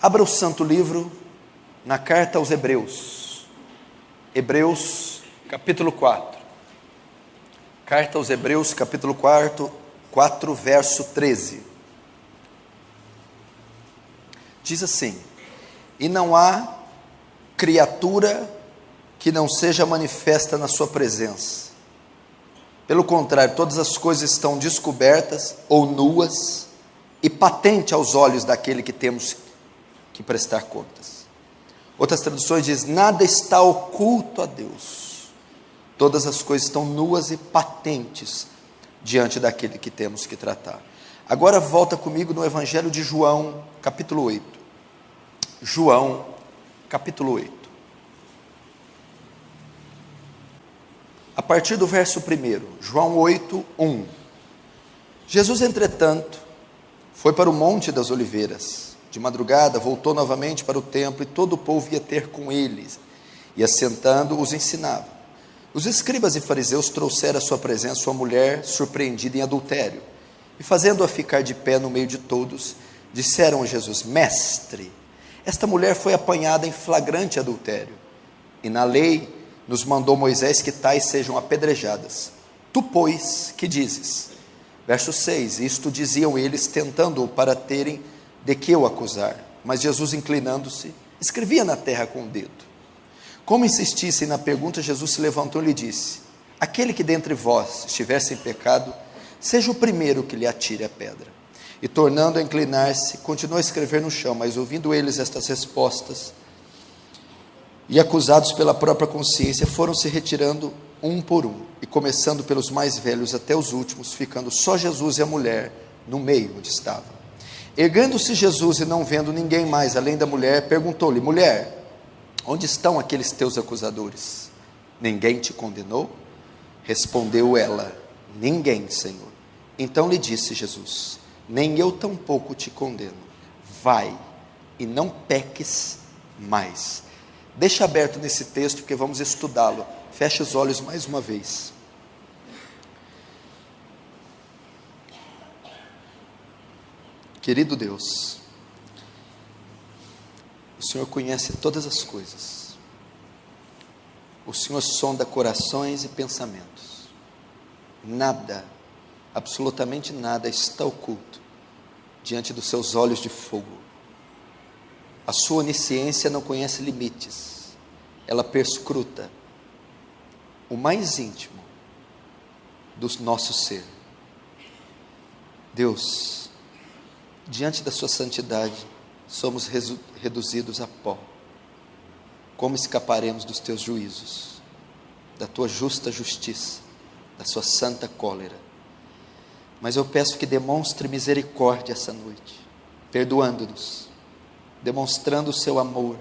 Abra o santo livro na carta aos Hebreus. Hebreus, capítulo 4. Carta aos Hebreus, capítulo 4, verso 13. Diz assim: e não há criatura que não seja manifesta na sua presença. Pelo contrário, todas as coisas estão descobertas ou nuas e patente aos olhos daquele que temos que prestar contas. Outras traduções dizem: nada está oculto a Deus. Todas as coisas estão nuas e patentes diante daquele que temos que tratar. Agora volta comigo no Evangelho de João, capítulo 8. João, capítulo 8. A partir do verso 1, João 8, 1. Jesus, entretanto, foi para o Monte das Oliveiras. De madrugada, voltou novamente para o templo, e todo o povo ia ter com eles, e assentando, os ensinava. Os escribas e fariseus trouxeram à sua presença sua mulher surpreendida em adultério, e fazendo-a ficar de pé no meio de todos, disseram a Jesus: Mestre, esta mulher foi apanhada em flagrante adultério, e na lei nos mandou Moisés que tais sejam apedrejadas. Tu, pois, que dizes? Verso 6, isto diziam eles, tentando-o para terem de que o acusar. Mas Jesus, inclinando-se, escrevia na terra com o dedo. Como insistissem na pergunta, Jesus se levantou e lhe disse: aquele que dentre vós estiver sem pecado, seja o primeiro que lhe atire a pedra. E tornando a inclinar-se, continuou a escrever no chão. Mas ouvindo eles estas respostas, e acusados pela própria consciência, foram se retirando um por um, e começando pelos mais velhos até os últimos, ficando só Jesus e a mulher no meio onde estava. Erguendo-se Jesus e não vendo ninguém mais além da mulher, perguntou-lhe: mulher, onde estão aqueles teus acusadores? Ninguém te condenou? Respondeu ela: ninguém, Senhor. Então lhe disse Jesus: nem eu tampouco te condeno. Vai e não peques mais. Deixa aberto nesse texto, porque vamos estudá-lo. Feche os olhos mais uma vez. Querido Deus, o Senhor conhece todas as coisas. O Senhor sonda corações e pensamentos. Nada, absolutamente nada está oculto diante dos seus olhos de fogo. A sua onisciência não conhece limites. Ela perscruta o mais íntimo do nosso ser. Deus, diante da sua santidade, somos reduzidos a pó. Como escaparemos dos teus juízos, da tua justa justiça, da sua santa cólera? Mas eu peço que demonstre misericórdia essa noite, perdoando-nos, demonstrando o seu amor,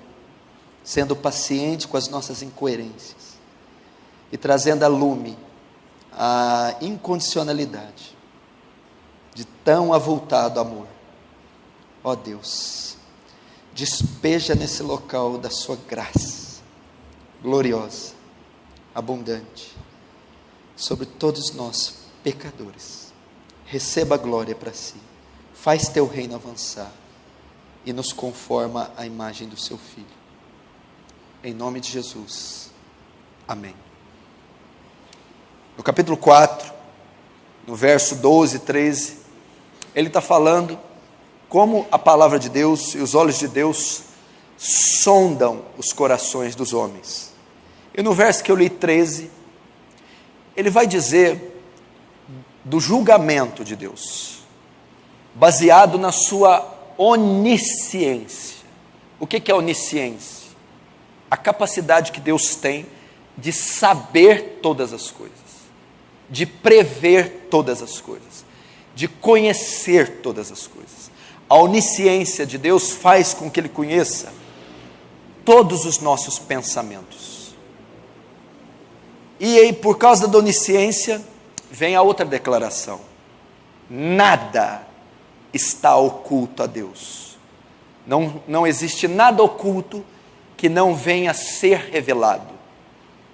sendo paciente com as nossas incoerências e trazendo a lume a incondicionalidade de tão avultado amor. Ó Deus, despeja nesse local da sua graça gloriosa, abundante, sobre todos nós pecadores. Receba a glória para si, faz teu reino avançar e nos conforma à imagem do seu Filho. Em nome de Jesus, amém. No capítulo 4, no verso 12 e 13, ele está falando como a palavra de Deus e os olhos de Deus sondam os corações dos homens. E no verso que eu li, 13, ele vai dizer do julgamento de Deus, baseado na sua onisciência. O que é onisciência? A capacidade que Deus tem de saber todas as coisas, de prever todas as coisas, de conhecer todas as coisas. A onisciência de Deus faz com que Ele conheça todos os nossos pensamentos. E aí, por causa da onisciência, vem a outra declaração: nada está oculto a Deus. Não existe nada oculto que não venha a ser revelado.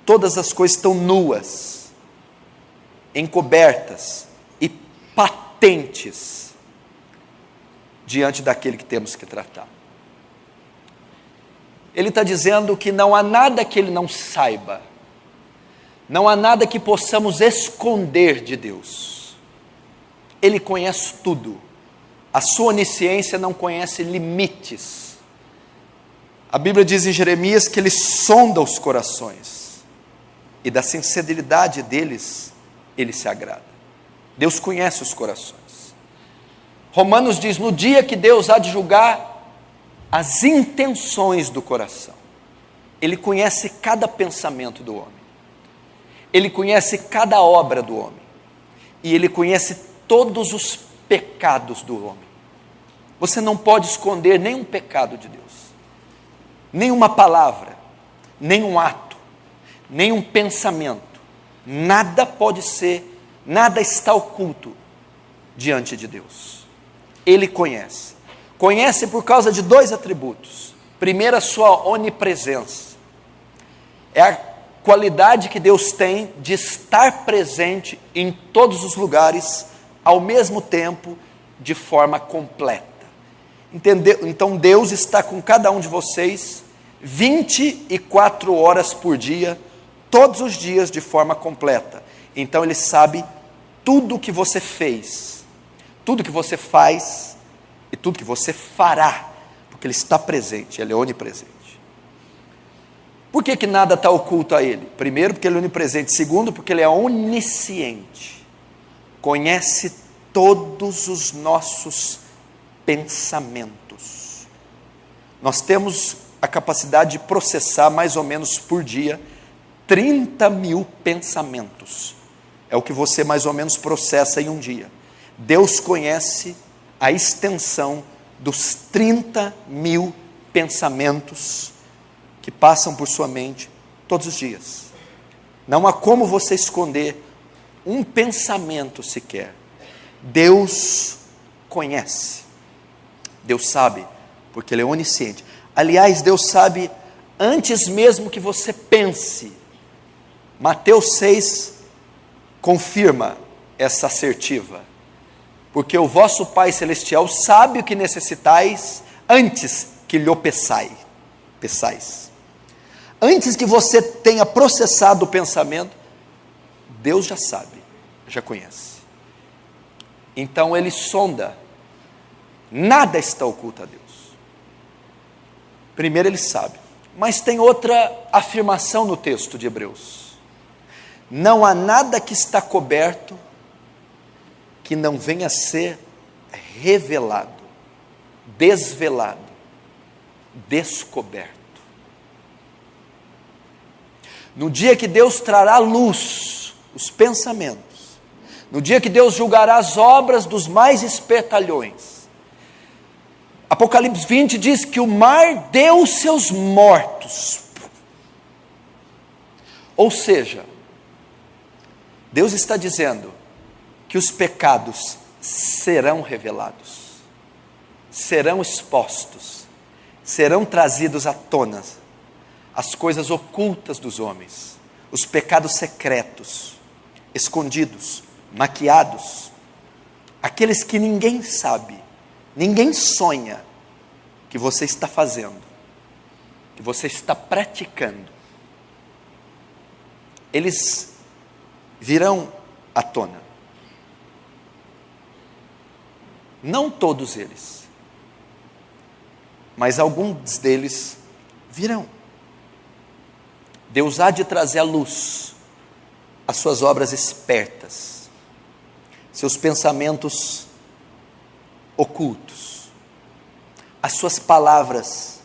Todas as coisas estão nuas, encobertas e patentes diante daquele que temos que tratar. Ele está dizendo que não há nada que Ele não saiba, não há nada que possamos esconder de Deus. Ele conhece tudo, a sua onisciência não conhece limites. A Bíblia diz em Jeremias que Ele sonda os corações, e da sinceridade deles, Ele se agrada. Deus conhece os corações. Romanos diz, no dia que Deus há de julgar as intenções do coração, Ele conhece cada pensamento do homem, Ele conhece cada obra do homem, e Ele conhece todos os pecados do homem. Você não pode esconder nenhum pecado de Deus, nenhuma palavra, nenhum ato, nenhum pensamento, nada pode ser, nada está oculto diante de Deus. Ele conhece. Conhece por causa de dois atributos. Primeiro, a sua onipresença. É a qualidade que Deus tem de estar presente em todos os lugares, ao mesmo tempo, de forma completa. Entendeu? Então Deus está com cada um de vocês 24 horas por dia, todos os dias de forma completa. Então Ele sabe tudo o que você fez, tudo que você faz e tudo que você fará, porque Ele está presente, Ele é onipresente. Por que nada está oculto a Ele? Primeiro, porque Ele é onipresente. Segundo, porque Ele é onisciente, conhece todos os nossos pensamentos. Nós temos a capacidade de processar mais ou menos por dia 30 mil pensamentos. É o que você mais ou menos processa em um dia. Deus conhece a extensão dos 30 mil pensamentos que passam por sua mente todos os dias. Não há como você esconder um pensamento sequer. Deus conhece. Deus sabe, porque Ele é onisciente. Aliás, Deus sabe antes mesmo que você pense. Mateus 6 confirma essa assertiva. Porque o vosso Pai Celestial sabe o que necessitais antes que lhe peçais. Antes que você tenha processado o pensamento, Deus já sabe, já conhece. Então Ele sonda. Nada está oculto a Deus. Primeiro Ele sabe. Mas tem outra afirmação no texto de Hebreus. Não há nada que está coberto que não venha a ser revelado, desvelado, descoberto. No dia que Deus trará à luz os pensamentos, no dia que Deus julgará as obras dos mais espertalhões, Apocalipse 20 diz que o mar deu os seus mortos. Ou seja, Deus está dizendo que os pecados serão revelados, serão expostos, serão trazidos à tona, as coisas ocultas dos homens, os pecados secretos, escondidos, maquiados, aqueles que ninguém sabe, ninguém sonha que você está fazendo, que você está praticando. Eles virão à tona. Não todos eles, mas alguns deles virão. Deus há de trazer à luz as suas obras espertas, seus pensamentos ocultos, as suas palavras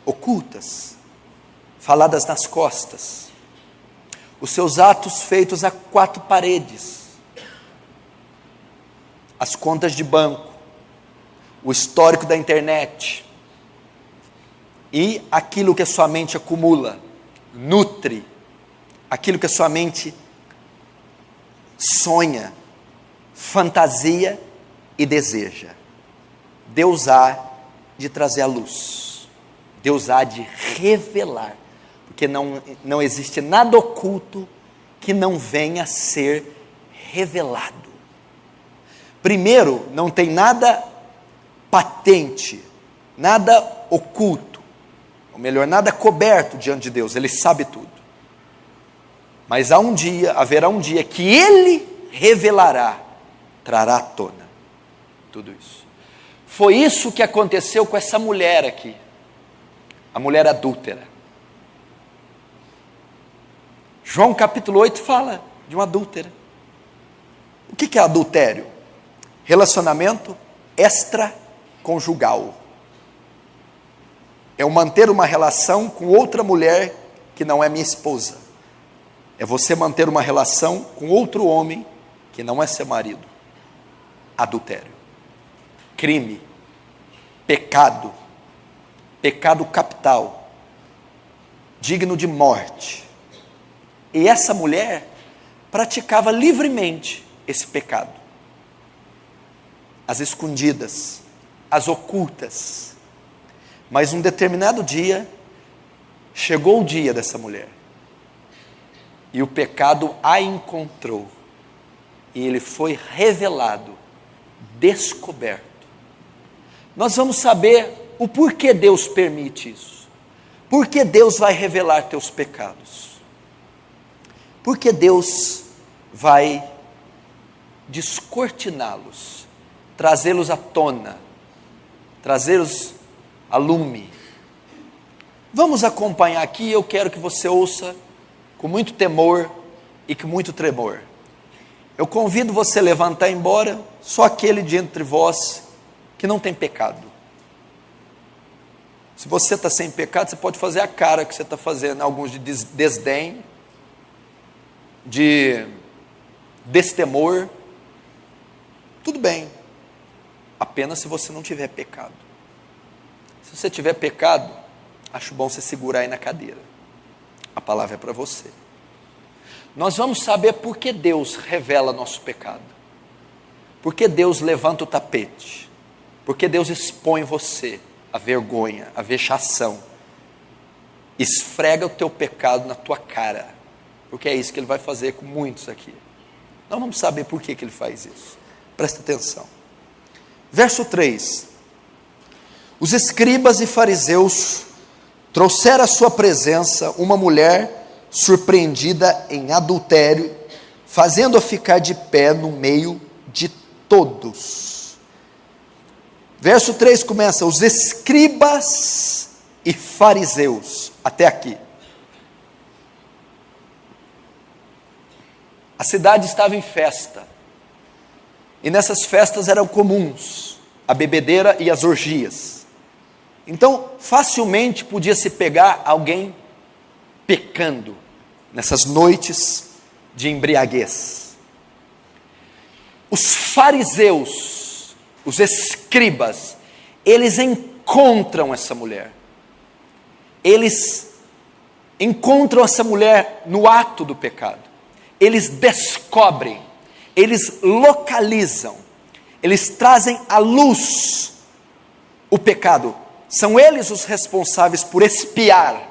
ocultas, faladas nas costas, os seus atos feitos a quatro paredes, as contas de banco, o histórico da internet, e aquilo que a sua mente acumula, nutre, aquilo que a sua mente sonha, fantasia e deseja. Deus há de trazer à luz, Deus há de revelar, porque não existe nada oculto que não venha a ser revelado. Primeiro, não tem nada patente, nada oculto, ou melhor, nada coberto diante de Deus, Ele sabe tudo. Mas haverá um dia que Ele revelará, trará à tona tudo isso. Foi isso que aconteceu com essa mulher aqui, a mulher adúltera. João capítulo 8 fala de uma adúltera. O que é adultério? Relacionamento extraconjugal. É eu manter uma relação com outra mulher que não é minha esposa. É você manter uma relação com outro homem que não é seu marido. Adultério. Crime. Pecado. Pecado capital. Digno de morte. E essa mulher praticava livremente esse pecado. As escondidas, as ocultas. Mas um determinado dia, chegou o dia dessa mulher. E o pecado a encontrou. E ele foi revelado, descoberto. Nós vamos saber o porquê Deus permite isso. Por que Deus vai revelar teus pecados? Por que Deus vai descortiná-los, trazê-los à tona, trazê-los a lume? Vamos acompanhar aqui, eu quero que você ouça com muito temor e com muito tremor. Eu convido você a levantar e ir embora, só aquele de entre vós que não tem pecado. Se você está sem pecado, você pode fazer a cara que você está fazendo, alguns de desdém, de destemor, tudo bem, apenas se você não tiver pecado. Se você tiver pecado, acho bom você segurar aí na cadeira, a palavra é para você. Nós vamos saber por que Deus revela nosso pecado, por que Deus levanta o tapete, por que Deus expõe você a vergonha, a vexação, esfrega o teu pecado na tua cara, porque é isso que Ele vai fazer com muitos aqui. Nós vamos saber por que Ele faz isso. Presta atenção. Verso 3. Os escribas e fariseus trouxeram à sua presença uma mulher surpreendida em adultério, fazendo-a ficar de pé no meio de todos. Verso 3 começa, os escribas e fariseus, até aqui. A cidade estava em festa, e nessas festas eram comuns a bebedeira e as orgias. Então, facilmente podia se pegar alguém pecando nessas noites de embriaguez. Os fariseus, os escribas, eles encontram essa mulher. Eles encontram essa mulher no ato do pecado. Eles descobrem, eles localizam, eles trazem à luz o pecado. São eles os responsáveis por espiar,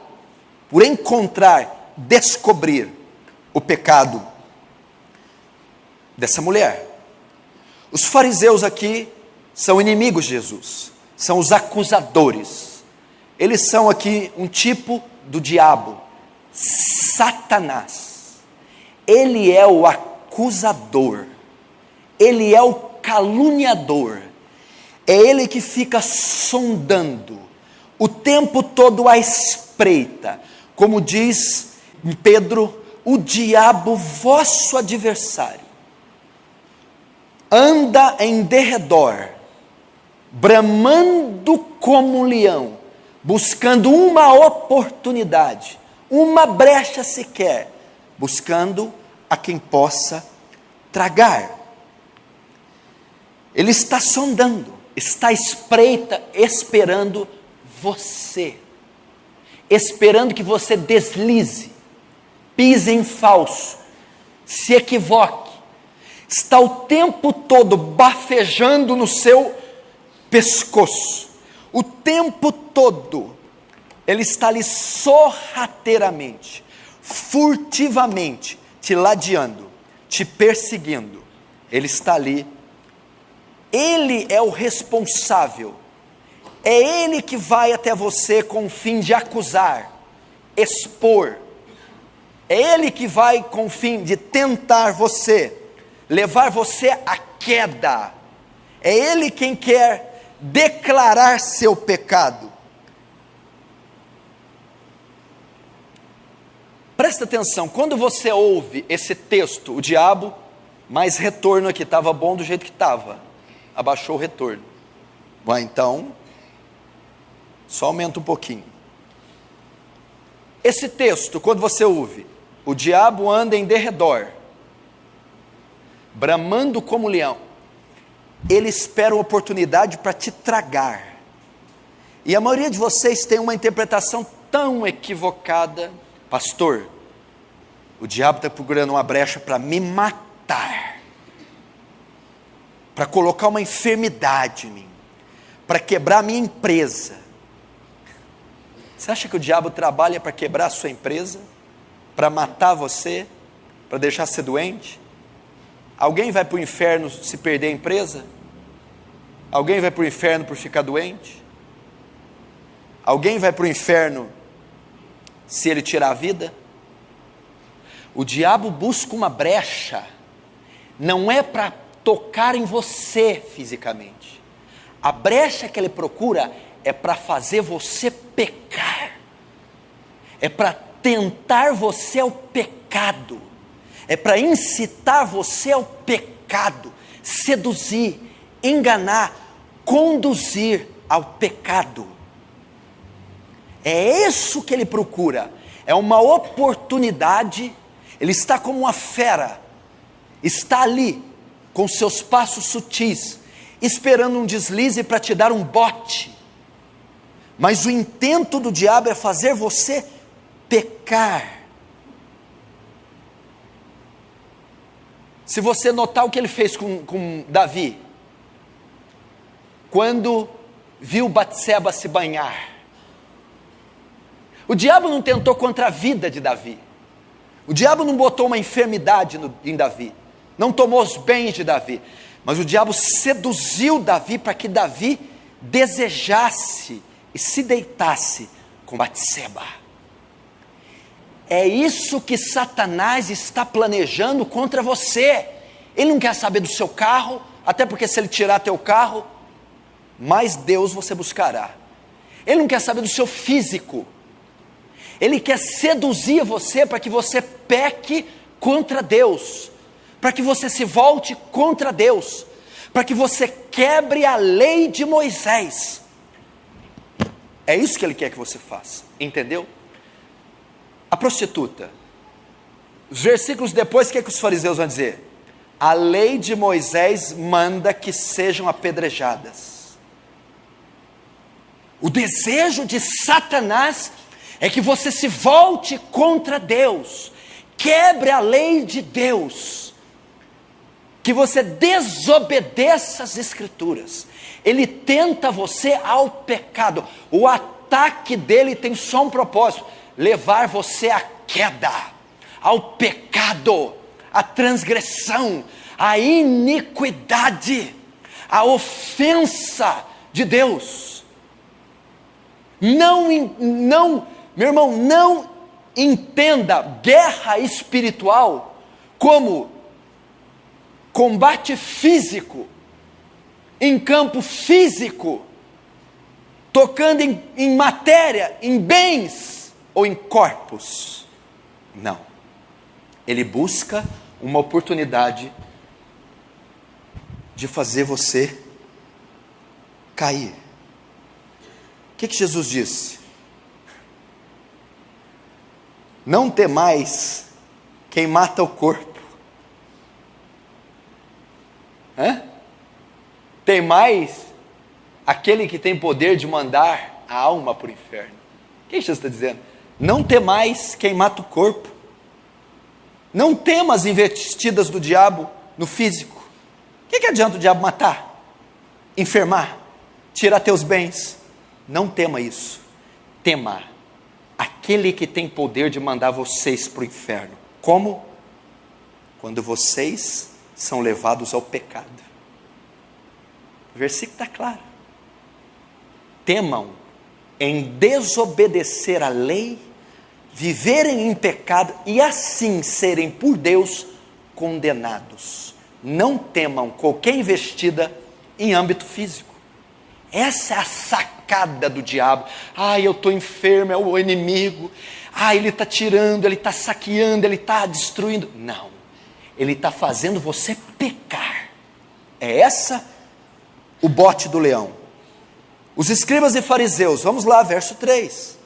por encontrar, descobrir o pecado dessa mulher. Os fariseus aqui são inimigos de Jesus, são os acusadores. Eles são aqui um tipo do diabo, Satanás. Ele é o acusador, ele é o caluniador, é ele que fica sondando, o tempo todo à espreita, como diz Pedro, o diabo, vosso adversário, anda em derredor, bramando como um leão, buscando uma oportunidade, uma brecha sequer, buscando a quem possa tragar. Ele está sondando, está à espreita, esperando você, esperando que você deslize, pise em falso, se equivoque. Está o tempo todo bafejando no seu pescoço, o tempo todo ele está ali sorrateiramente, furtivamente, te ladeando, te perseguindo. Ele está ali, ele é o responsável, É ele que vai até você com o fim de acusar, expor. É ele que vai com o fim de tentar você, levar você à queda. É ele quem quer declarar seu pecado. Presta atenção, quando você ouve esse texto, o diabo, mais retorno aqui, estava bom do jeito que estava, abaixou o retorno. Bom, então, só aumenta um pouquinho. Esse texto, quando você ouve, o diabo anda em derredor, bramando como leão, ele espera uma oportunidade para te tragar. E a maioria de vocês tem uma interpretação tão equivocada. Pastor, o diabo está procurando uma brecha para me matar, para colocar uma enfermidade em mim, para quebrar a minha empresa. Você acha que o diabo trabalha para quebrar a sua empresa? Para matar você? Para deixar você doente? Alguém vai para o inferno se perder a empresa? Alguém vai para o inferno por ficar doente? Alguém vai para o inferno se ele tirar a vida? O diabo busca uma brecha, não é para tocar em você fisicamente. A brecha que ele procura é para fazer você pecar, é para tentar você ao pecado, é para incitar você ao pecado, seduzir, enganar, conduzir ao pecado. É isso que ele procura, é uma oportunidade. Ele está como uma fera, está ali com seus passos sutis, esperando um deslize para te dar um bote. Mas o intento do diabo é fazer você pecar. Se você notar o que ele fez com Davi, quando viu Batseba se banhar, o diabo não tentou contra a vida de Davi, o diabo não botou uma enfermidade em Davi, não tomou os bens de Davi, mas o diabo seduziu Davi para que Davi desejasse e se deitasse com Batseba. É isso que Satanás está planejando contra você. Ele não quer saber do seu carro, até porque se ele tirar teu carro, mais Deus você buscará. Ele não quer saber do seu físico. Ele quer seduzir você para que você peque contra Deus, para que você se volte contra Deus, para que você quebre a lei de Moisés. É isso que ele quer que você faça, entendeu? A prostituta, os versículos depois, o que é que os fariseus vão dizer? A lei de Moisés manda que sejam apedrejadas. O desejo de Satanás é que você se volte contra Deus, quebre a lei de Deus, que você desobedeça as Escrituras. Ele tenta você ao pecado. O ataque dele tem só um propósito: levar você à queda, ao pecado, à transgressão, à iniquidade, à ofensa de Deus. Não, meu irmão, não entenda guerra espiritual como combate físico, em campo físico, tocando em matéria, em bens ou em corpos. Não. Ele busca uma oportunidade de fazer você cair. O que Jesus disse? Não temais quem mata o corpo. Temais aquele que tem poder de mandar a alma para o inferno. O que Jesus está dizendo? Não temais quem mata o corpo. Não tema as investidas do diabo no físico. O que adianta o diabo matar? Enfermar? Tirar teus bens? Não tema isso. Tema aquele que tem poder de mandar vocês para o inferno. Como? Quando vocês são levados ao pecado. O versículo está claro. temam em desobedecer a lei, viverem em pecado e assim serem por Deus condenados. Não temam qualquer investida em âmbito físico. Essa é a sacada do diabo. Eu estou enfermo, é o inimigo. Ele está tirando, ele está saqueando, ele está destruindo. Não, ele está fazendo você pecar. É essa o bote do leão. Os escribas e fariseus, vamos lá, verso 3.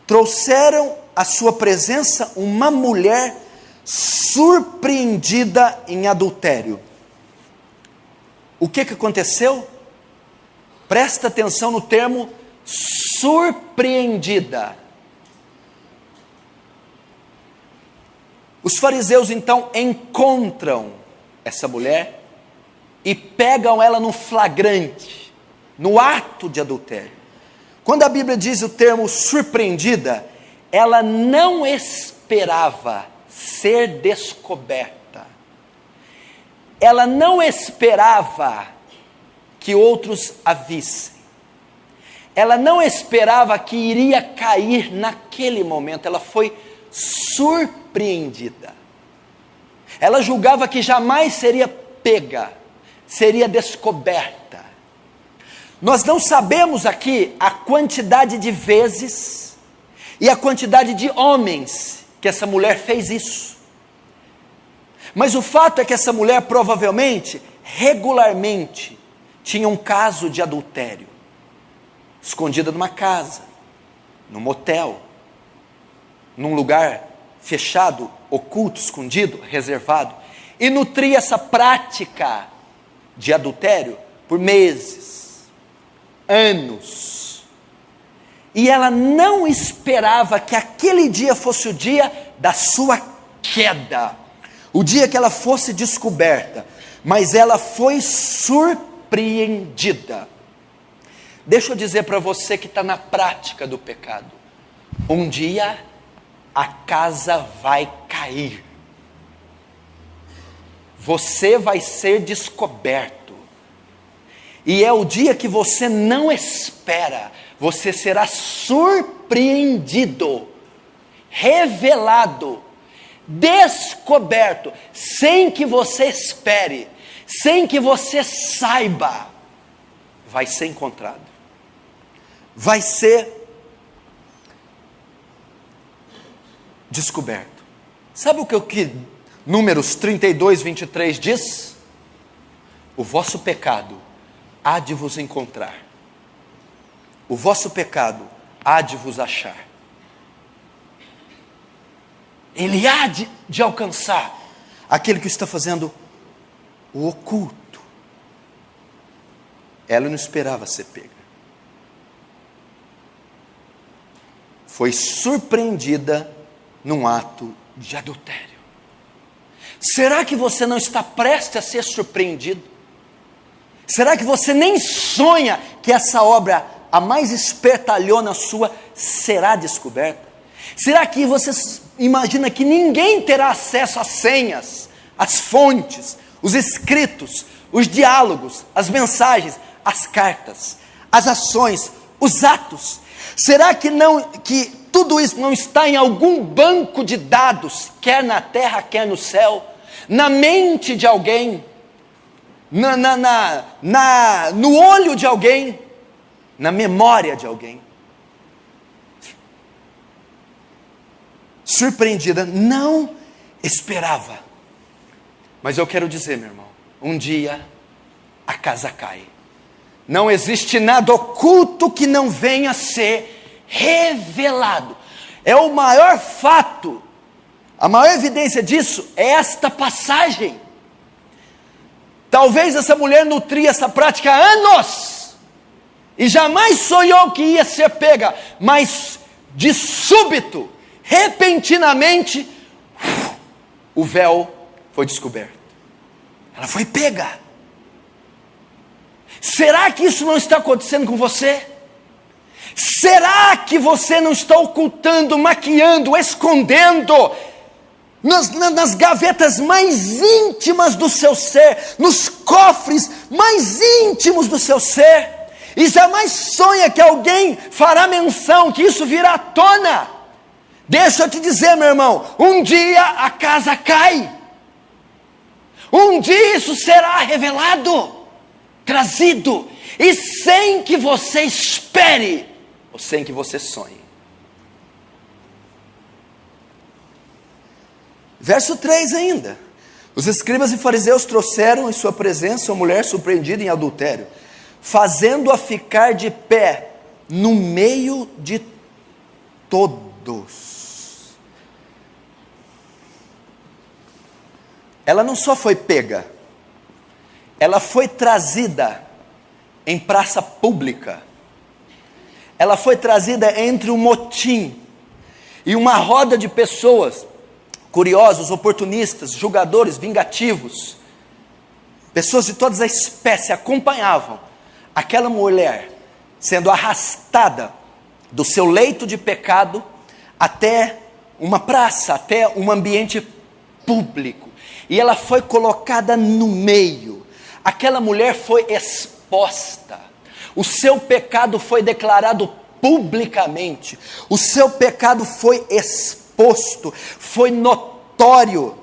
Trouxeram à sua presença uma mulher surpreendida em adultério. O que aconteceu? Presta atenção no termo surpreendida. Os fariseus então encontram essa mulher e pegam ela no flagrante, no ato de adultério. Quando a Bíblia diz o termo surpreendida, ela não esperava ser descoberta. Ela não esperava que outros a vissem. Ela não esperava que iria cair naquele momento. Ela foi surpreendida. Ela julgava que jamais seria pega, seria descoberta. Nós não sabemos aqui a quantidade de vezes e a quantidade de homens que essa mulher fez isso. Mas o fato é que essa mulher provavelmente, regularmente, tinha um caso de adultério, escondida numa casa, num motel, num lugar fechado, oculto, escondido, reservado, e nutria essa prática de adultério por meses, anos. E ela não esperava que aquele dia fosse o dia da sua queda, o dia que ela fosse descoberta, mas ela foi surpreendida. Deixa eu dizer para você que está na prática do pecado, um dia a casa vai cair, você vai ser descoberto, e é o dia que você não espera, você será surpreendido, revelado, descoberto, sem que você espere, sem que você saiba, vai ser encontrado, vai ser descoberto. Sabe o que Números 32, 23 diz? O vosso pecado há de vos encontrar, o vosso pecado há de vos achar. Ele há de alcançar aquele que está fazendo o oculto. Ela não esperava ser pega. Foi surpreendida num ato de adultério. Será que você não está prestes a ser surpreendido? Será que você nem sonha que essa obra, a mais espertalhona sua, será descoberta? Será que você imagina que ninguém terá acesso às senhas, às fontes, os escritos, os diálogos, as mensagens, as cartas, as ações, os atos? Será que tudo isso não está em algum banco de dados, quer na terra, quer no céu, na mente de alguém, no olho de alguém, na memória de alguém? Surpreendida, não esperava. Mas eu quero dizer, meu irmão, um dia a casa cai. Não existe nada oculto que não venha a ser revelado. É o maior fato, a maior evidência disso é esta passagem. Talvez essa mulher nutria essa prática há anos e jamais sonhou que ia ser pega, mas de súbito, repentinamente, o véu foi descoberto. Ela foi pega. Será que isso não está acontecendo com você? Será que você não está ocultando, maquiando, escondendo nas gavetas mais íntimas do seu ser, nos cofres mais íntimos do seu ser, e jamais sonha que alguém fará menção, que isso virá à tona. Deixa eu te dizer, meu irmão, um dia a casa cai, um dia isso será revelado, trazido, e sem que você espere, ou sem que você sonhe. Verso 3 ainda: os escribas e fariseus trouxeram em sua presença uma mulher surpreendida em adultério, fazendo-a ficar de pé no meio de todos. Ela não só foi pega, ela foi trazida em praça pública, ela foi trazida entre um motim e uma roda de pessoas, curiosos, oportunistas, julgadores, vingativos, pessoas de todas as espécies acompanhavam aquela mulher sendo arrastada do seu leito de pecado até uma praça, até um ambiente público, e ela foi colocada no meio. Aquela mulher foi exposta, o seu pecado foi declarado publicamente, o seu pecado foi exposto, foi notório.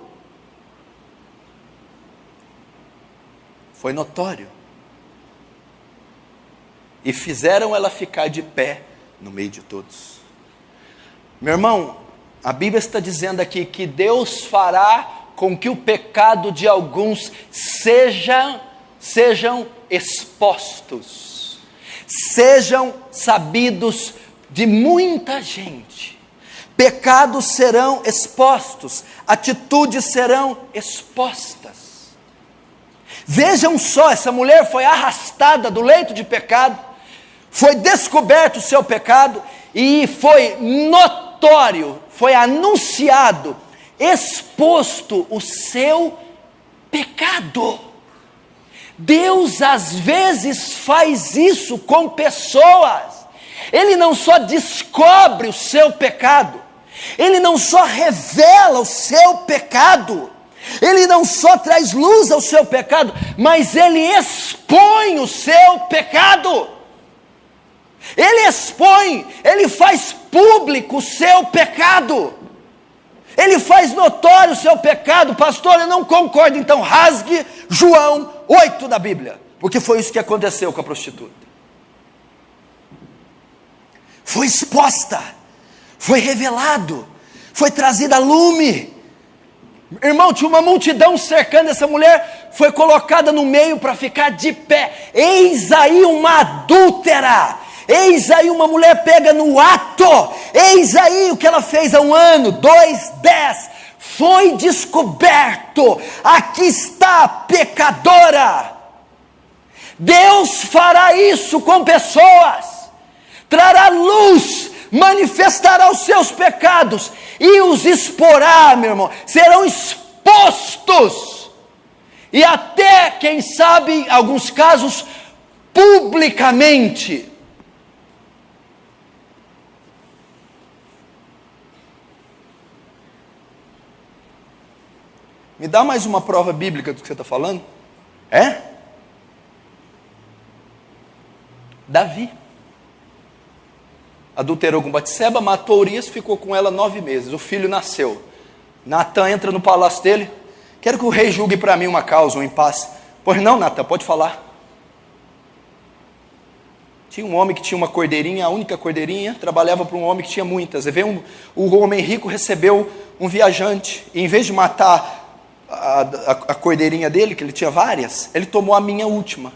Foi notório. E fizeram ela ficar de pé no meio de todos. Meu irmão, a Bíblia está dizendo aqui que Deus fará com que o pecado de alguns sejam expostos, sejam sabidos de muita gente. Pecados serão expostos, atitudes serão expostas. Vejam só, essa mulher foi arrastada do leito de pecado, foi descoberto o seu pecado, e foi notório, foi anunciado, exposto o seu pecado. Deus às vezes faz isso com pessoas. Ele não só descobre o seu pecado, Ele não só revela o seu pecado, Ele não só traz luz ao seu pecado, mas Ele expõe o seu pecado. Ele expõe, Ele faz público o seu pecado. Ele faz notório o seu pecado. Pastor, eu não concordo. Então rasgue João 8 da Bíblia, porque foi isso que aconteceu com a prostituta. Foi exposta, foi revelado, foi trazida a lume. Irmão, tinha uma multidão cercando essa mulher, foi colocada no meio para ficar de pé. Eis aí uma adúltera, eis aí uma mulher pega no ato, eis aí o que ela fez há 1 ano, 2, 10, foi descoberto, aqui está a pecadora. Deus fará isso com pessoas, trará luz, manifestará os seus pecados e os exporá, meu irmão, serão expostos, e até, quem sabe, em alguns casos, publicamente. Me dá mais uma prova bíblica do que você está falando? Davi adulterou com Batseba, matou Urias, ficou com ela 9 meses, o filho nasceu. Natan entra no palácio dele: quero que o rei julgue para mim uma causa, um impasse. Pois não, Natan, pode falar. Tinha um homem que tinha uma cordeirinha, a única cordeirinha, trabalhava para um homem que tinha muitas. E veio o homem rico recebeu um viajante, e em vez de matar a cordeirinha dele, que ele tinha várias, ele tomou a minha última.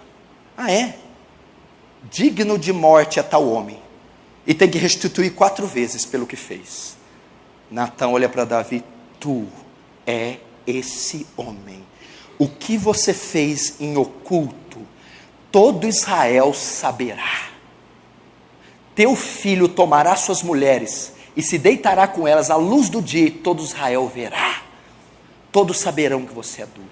Digno de morte é tal homem, e tem que restituir 4 vezes pelo que fez. Natan olha para Davi: tu é esse homem. O que você fez em oculto, todo Israel saberá. Teu filho tomará suas mulheres e se deitará com elas à luz do dia, e todo Israel verá. Todos saberão que você é adúltero.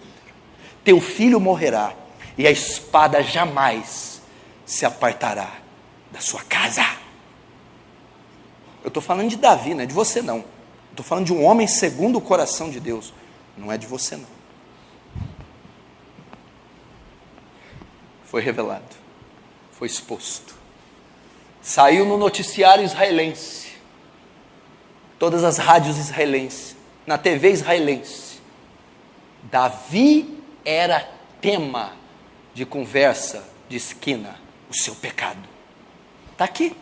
Teu filho morrerá, e a espada jamais se apartará da sua casa. Eu estou falando de Davi, não é de você não. Estou falando de um homem segundo o coração de Deus. Não é de você não. Foi revelado. foi exposto. Saiu no noticiário israelense, todas as rádios israelenses, na TV israelense. Davi era tema de conversa de esquina, o seu pecado. Está aqui.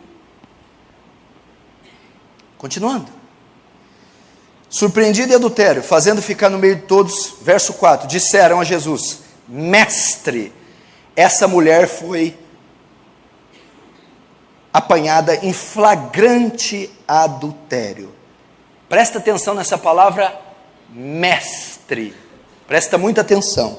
Continuando. Surpreendido em adultério, fazendo ficar no meio de todos, verso 4, disseram a Jesus: Mestre, essa mulher foi apanhada em flagrante adultério. Presta atenção nessa palavra, mestre. Presta muita atenção.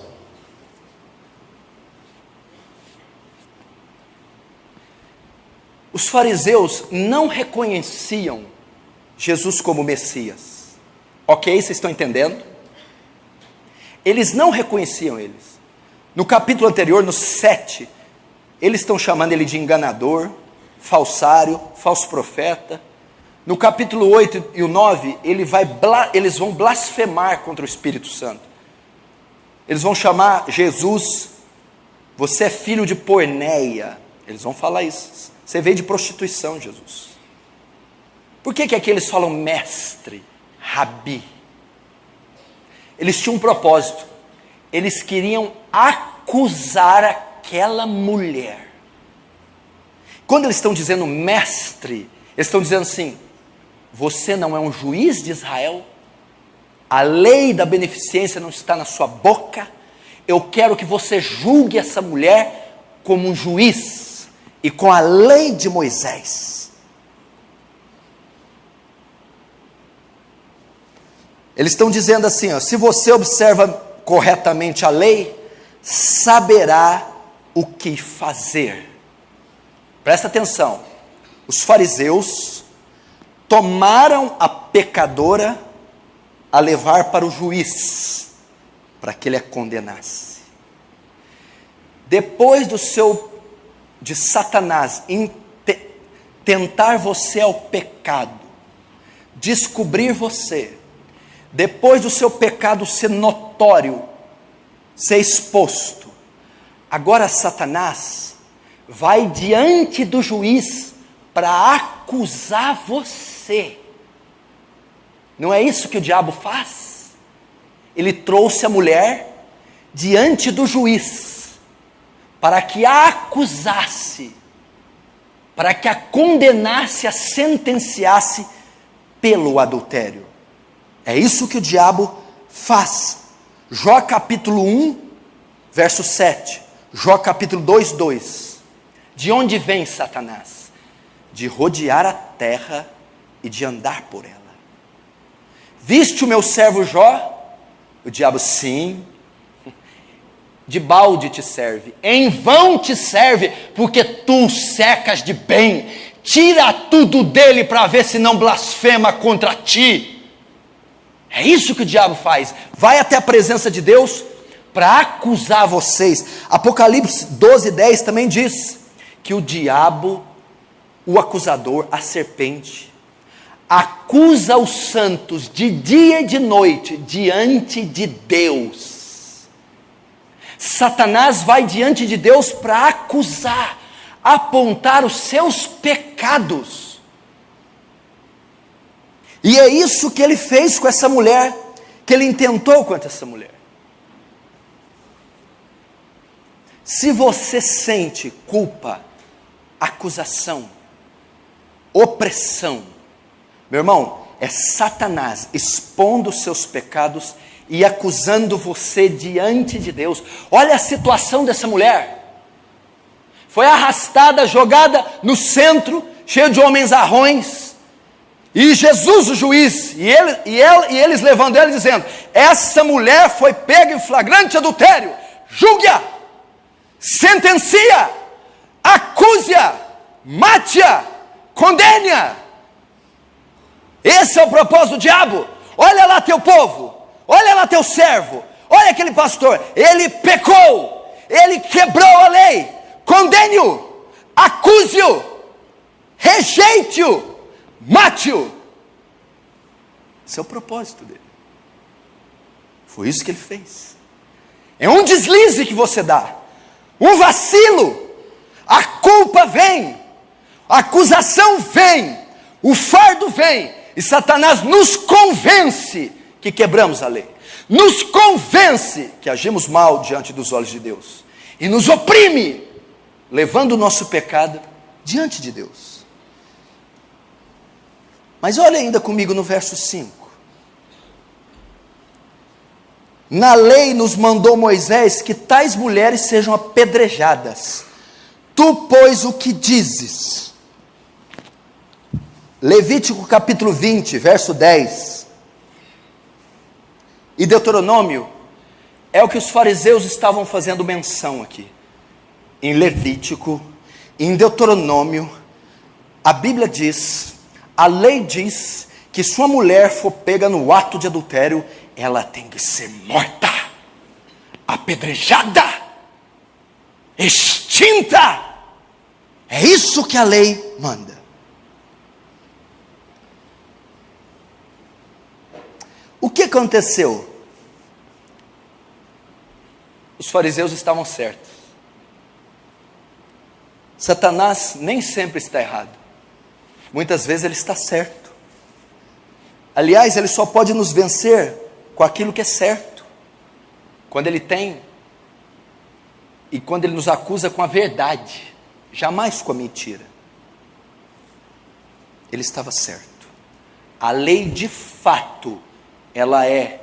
Os fariseus não reconheciam Jesus como Messias. Ok, vocês estão entendendo? Eles não reconheciam eles. No capítulo anterior, no 7, eles estão chamando ele de enganador, falsário, falso profeta. No capítulo 8 e o 9, eles vão blasfemar contra o Espírito Santo. Eles vão chamar Jesus, você é filho de porneia. Eles vão falar isso. Você veio de prostituição, Jesus. Por que aqui eles falam mestre, rabi? Eles tinham um propósito. Eles queriam acusar aquela mulher. Quando eles estão dizendo mestre, eles estão dizendo assim: você não é um juiz de Israel? A lei da beneficência não está na sua boca? Eu quero que você julgue essa mulher como um juiz e com a lei de Moisés. Eles estão dizendo assim, ó, se você observa corretamente a lei, saberá o que fazer. Presta atenção. Os fariseus tomaram a pecadora a levar para o juiz, para que ele a condenasse. Depois de Satanás tentar você ao pecado, descobrir você, depois do seu pecado ser notório, ser exposto, agora Satanás vai diante do juiz para acusar você. Não é isso que o diabo faz? Ele trouxe a mulher diante do juiz para que a acusasse, para que a condenasse, a sentenciasse pelo adultério. É isso que o diabo faz. Jó capítulo 1, verso 7. Jó capítulo 2, 2. De onde vem Satanás? De rodear a terra e de andar por ela. Viste o meu servo Jó? O diabo, sim. De balde te serve, em vão te serve, porque tu secas de bem. Tira tudo dele para ver se não blasfema contra ti. É isso que o diabo faz. Vai até a presença de Deus para acusar vocês. Apocalipse 12, 10 também diz que o diabo, o acusador, a serpente, acusa os santos de dia e de noite diante de Deus. Satanás vai diante de Deus para acusar, apontar os seus pecados. E é isso que ele fez com essa mulher, que ele intentou contra essa mulher. Se você sente culpa, acusação, opressão, meu irmão, é Satanás expondo os seus pecados e acusando você diante de Deus. Olha a situação dessa mulher. Foi arrastada, jogada no centro, cheio de homens arrões. E Jesus, o juiz, e eles levando ela dizendo: essa mulher foi pega em flagrante adultério, julgue-a, sentencia, acuse-a, mate-a, condene-a. Esse é o propósito do diabo. Olha lá teu povo, olha lá teu servo, olha aquele pastor, ele pecou, ele quebrou a lei, condene-o, acuse-o, rejeite-o, mate-o. Esse é o propósito dele. Foi isso que ele fez. É um deslize que você dá, um vacilo, a culpa vem, a acusação vem, o fardo vem, e Satanás nos convence que quebramos a lei, nos convence que agimos mal diante dos olhos de Deus, e nos oprime, levando o nosso pecado diante de Deus. Mas olha ainda comigo no verso 5. Na lei nos mandou Moisés que tais mulheres sejam apedrejadas. Tu, pois, o que dizes? Levítico capítulo 20, verso 10. E Deuteronômio é o que os fariseus estavam fazendo menção aqui. Em Levítico, em Deuteronômio, a Bíblia diz, a lei diz, que se uma mulher for pega no ato de adultério, ela tem que ser morta, apedrejada, extinta. É isso que a lei manda. O que aconteceu? Os fariseus estavam certos. Satanás nem sempre está errado. Muitas vezes ele está certo. Aliás, ele só pode nos vencer com aquilo que é certo. Quando ele tem e quando ele nos acusa com a verdade, jamais com a mentira. Ele estava certo. A lei de fato, ela é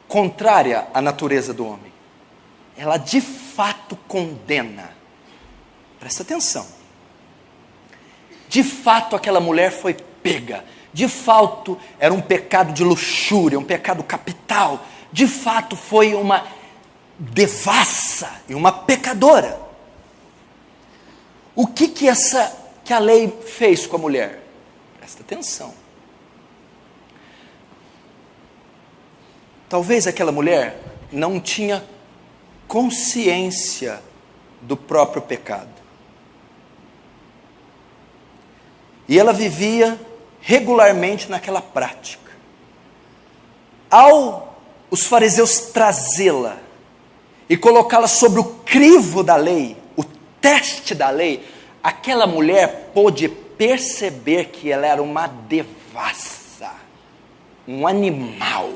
contrária à natureza do homem. Ela de fato condena. Presta atenção. De fato aquela mulher foi pega. De fato era um pecado de luxúria, um pecado capital. De fato foi uma devassa e uma pecadora. O que a lei fez com a mulher? Presta atenção. Talvez aquela mulher não tinha consciência do próprio pecado. E ela vivia regularmente naquela prática. Ao os fariseus trazê-la e colocá-la sobre o crivo da lei, o teste da lei, aquela mulher pôde perceber que ela era uma devassa, um animal,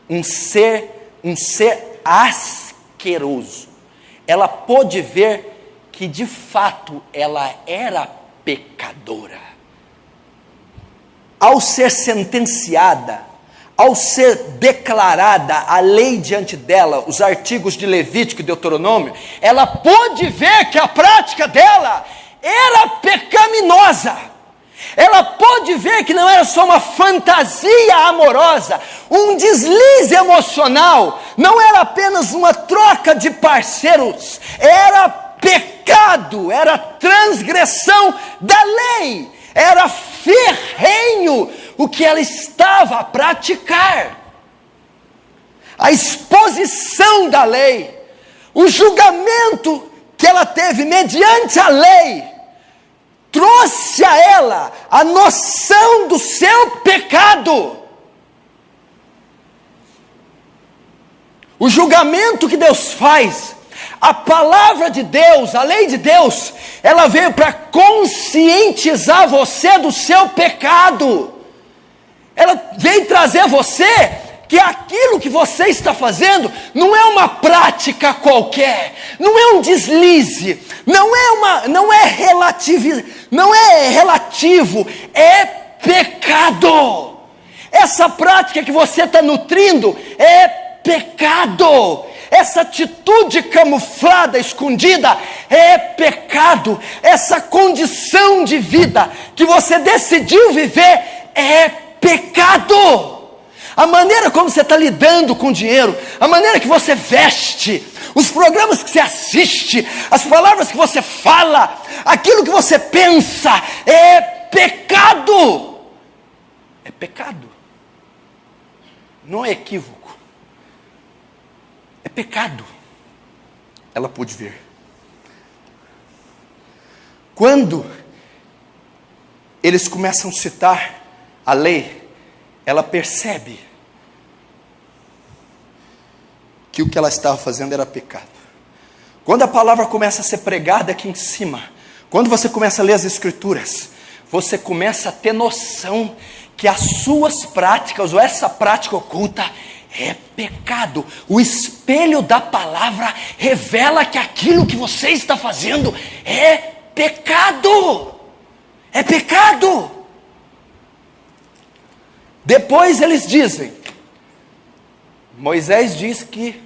um ser asqueroso. Ela pôde ver que de fato ela era pecadora. Ao ser sentenciada, ao ser declarada a lei diante dela, os artigos de Levítico e Deuteronômio, ela pôde ver que a prática dela era pecaminosa. Ela pôde ver que não era só uma fantasia amorosa, um deslize emocional, não era apenas uma troca de parceiros, era pecado, era transgressão da lei, era ferrenho o que ela estava a praticar. A exposição da lei, o julgamento que ela teve mediante a lei, trouxe a ela a noção do seu pecado. O julgamento que Deus faz, a palavra de Deus, a lei de Deus, ela veio para conscientizar você do seu pecado. Ela veio trazer a você que aquilo que você está fazendo não é uma prática qualquer, não é um deslize, não é relativo, é pecado. Essa prática que você está nutrindo é pecado. Essa atitude camuflada, escondida, é pecado. Essa condição de vida que você decidiu viver é pecado. A maneira como você está lidando com o dinheiro, a maneira que você veste, os programas que você assiste, as palavras que você fala, aquilo que você pensa, é pecado. É pecado. Não é equívoco. É pecado. Ela pôde ver. Quando eles começam a citar a lei, ela percebe que o que ela estava fazendo era pecado. Quando a palavra começa a ser pregada aqui em cima, quando você começa a ler as Escrituras, você começa a ter noção que as suas práticas, ou essa prática oculta, é pecado. O espelho da palavra revela que aquilo que você está fazendo é pecado. É pecado. Depois eles dizem, Moisés diz que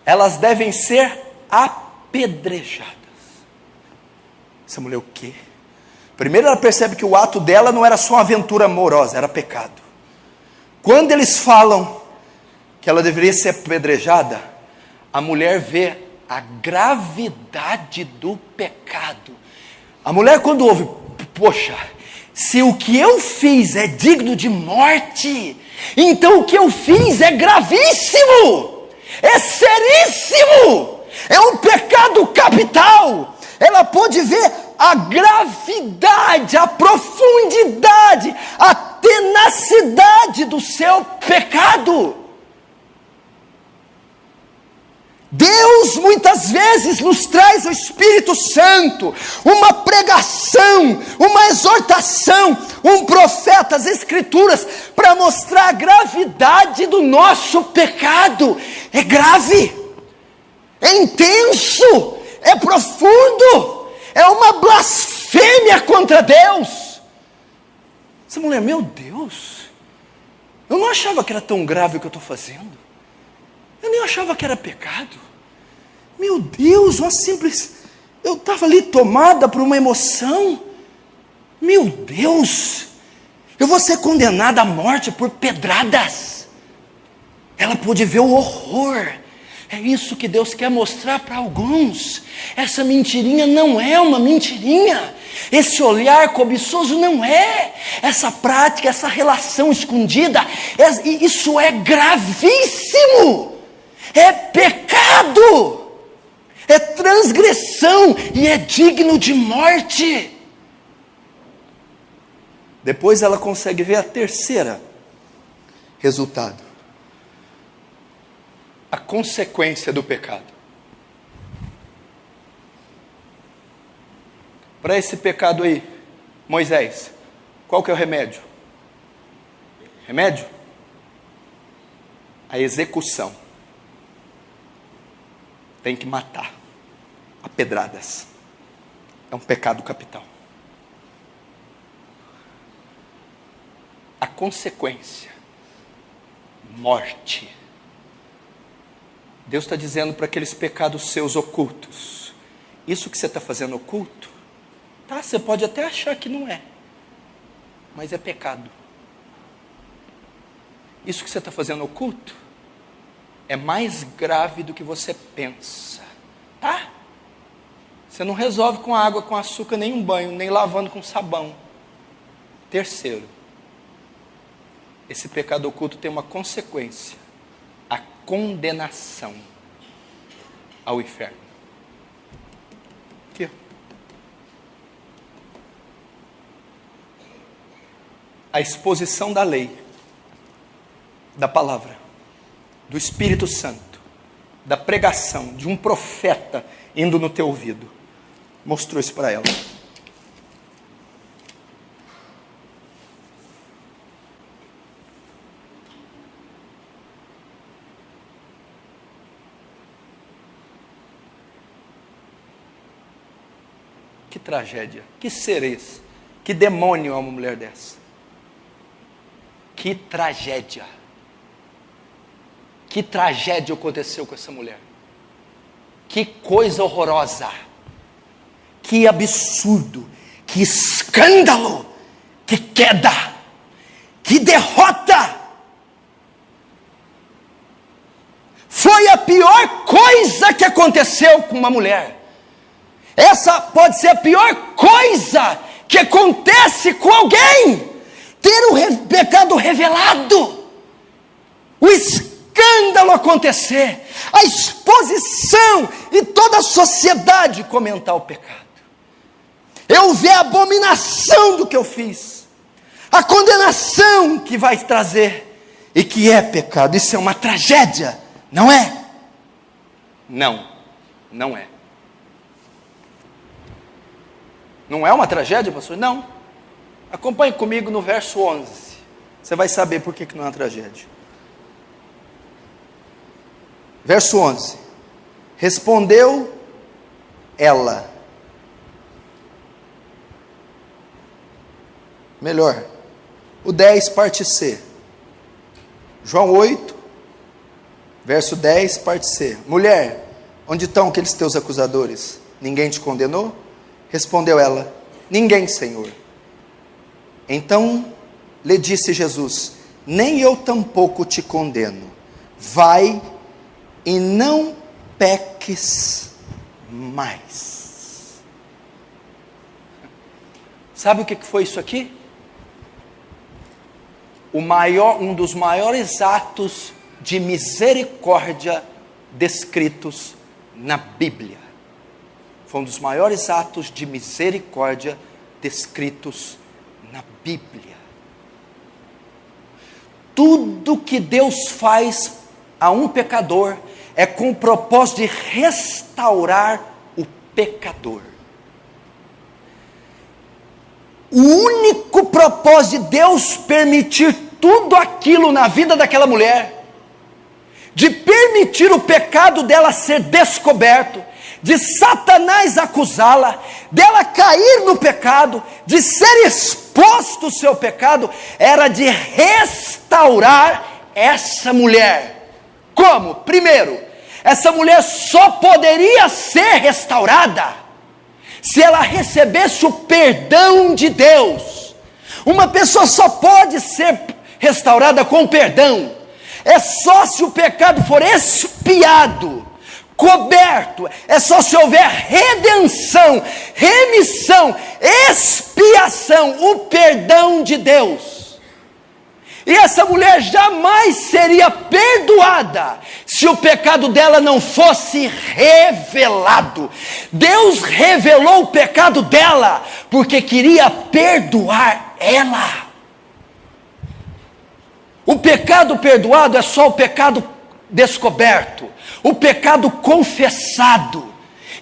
elas devem ser apedrejadas. Essa mulher o quê? Primeiro ela percebe que o ato dela não era só uma aventura amorosa, era pecado. Quando eles falam que ela deveria ser apedrejada, a mulher vê a gravidade do pecado. A mulher, quando ouve, poxa, se o que eu fiz é digno de morte, então o que eu fiz é gravíssimo, é seríssimo, é um pecado capital. Ela pôde ver a gravidade, a profundidade, a tenacidade do seu pecado. Deus muitas vezes nos traz o Espírito Santo, uma pregação, uma exortação, um profeta, as Escrituras, para mostrar a gravidade do nosso pecado. É grave, é intenso, é profundo, é uma blasfêmia contra Deus. Essa mulher, meu Deus, eu não achava que era tão grave o que eu estou fazendo. Eu nem achava que era pecado. Meu Deus, uma simples... Eu estava ali tomada por uma emoção. Meu Deus, eu vou ser condenada à morte por pedradas. Ela pôde ver o horror. É isso que Deus quer mostrar para alguns. Essa mentirinha não é uma mentirinha. Esse olhar cobiçoso não é. Essa prática, essa relação escondida, isso é gravíssimo. É pecado, é transgressão e é digno de morte. Depois ela consegue ver a terceira resultado, a consequência do pecado. Para esse pecado aí, Moisés, qual que é o remédio? Remédio? A execução. Tem que matar a pedradas. É um pecado capital. A consequência, morte. Deus está dizendo para aqueles pecados seus ocultos, isso que você está fazendo oculto, tá, você pode até achar que não é, mas é pecado. Isso que você está fazendo oculto é mais grave do que você pensa, tá? Você não resolve com água, com açúcar, nem um banho, nem lavando com sabão. Terceiro, esse pecado oculto tem uma consequência, a condenação ao inferno. Aqui. A exposição da lei, da palavra, do Espírito Santo, da pregação de um profeta indo no teu ouvido, mostrou isso para ela. Que tragédia, que ser esse? Que demônio é uma mulher dessa? Que tragédia. Que tragédia aconteceu com essa mulher. Que coisa horrorosa. Que absurdo. Que escândalo. Que queda. Que derrota. Foi a pior coisa que aconteceu com uma mulher. Essa pode ser a pior coisa que acontece com alguém. Ter o pecado revelado. O escândalo acontecer, a exposição e toda a sociedade comentar o pecado. Eu ver a abominação do que eu fiz, a condenação que vai trazer e que é pecado. Isso é uma tragédia, não é? Não, não é. Não é uma tragédia, pastor? Não. Acompanhe comigo no verso 11. Você vai saber por que não é uma tragédia. Verso 11. Respondeu ela. Melhor, o 10, parte C. João 8, verso 10, parte C. Mulher, onde estão aqueles teus acusadores? Ninguém te condenou? Respondeu ela, ninguém, Senhor. Então lhe disse Jesus, nem eu tampouco te condeno. Vai e não peques mais. Sabe o que foi isso aqui? Um dos maiores atos de misericórdia descritos na Bíblia. Foi um dos maiores atos de misericórdia descritos na Bíblia. Tudo que Deus faz a um pecador é com o propósito de restaurar o pecador. O único propósito de Deus permitir tudo aquilo na vida daquela mulher, de permitir o pecado dela ser descoberto, de Satanás acusá-la, dela cair no pecado, de ser exposto o seu pecado, era de restaurar essa mulher. Como? Primeiro, essa mulher só poderia ser restaurada se ela recebesse o perdão de Deus. Uma pessoa só pode ser restaurada com perdão. É só se o pecado for expiado, coberto. É só se houver redenção, remissão, expiação, o perdão de Deus. E essa mulher jamais seria perdoada se o pecado dela não fosse revelado. Deus revelou o pecado dela porque queria perdoar ela. O pecado perdoado é só o pecado descoberto, o pecado confessado.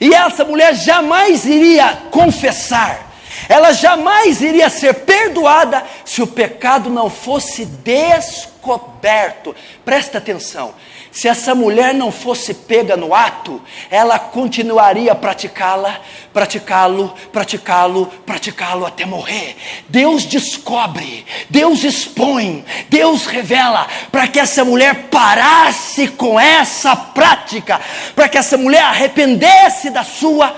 E essa mulher jamais iria confessar. Ela jamais iria ser perdoada se o pecado não fosse descoberto. Presta atenção, se essa mulher não fosse pega no ato, ela continuaria a praticá-lo até morrer. Deus descobre, Deus expõe, Deus revela, para que essa mulher parasse com essa prática, para que essa mulher arrependesse da sua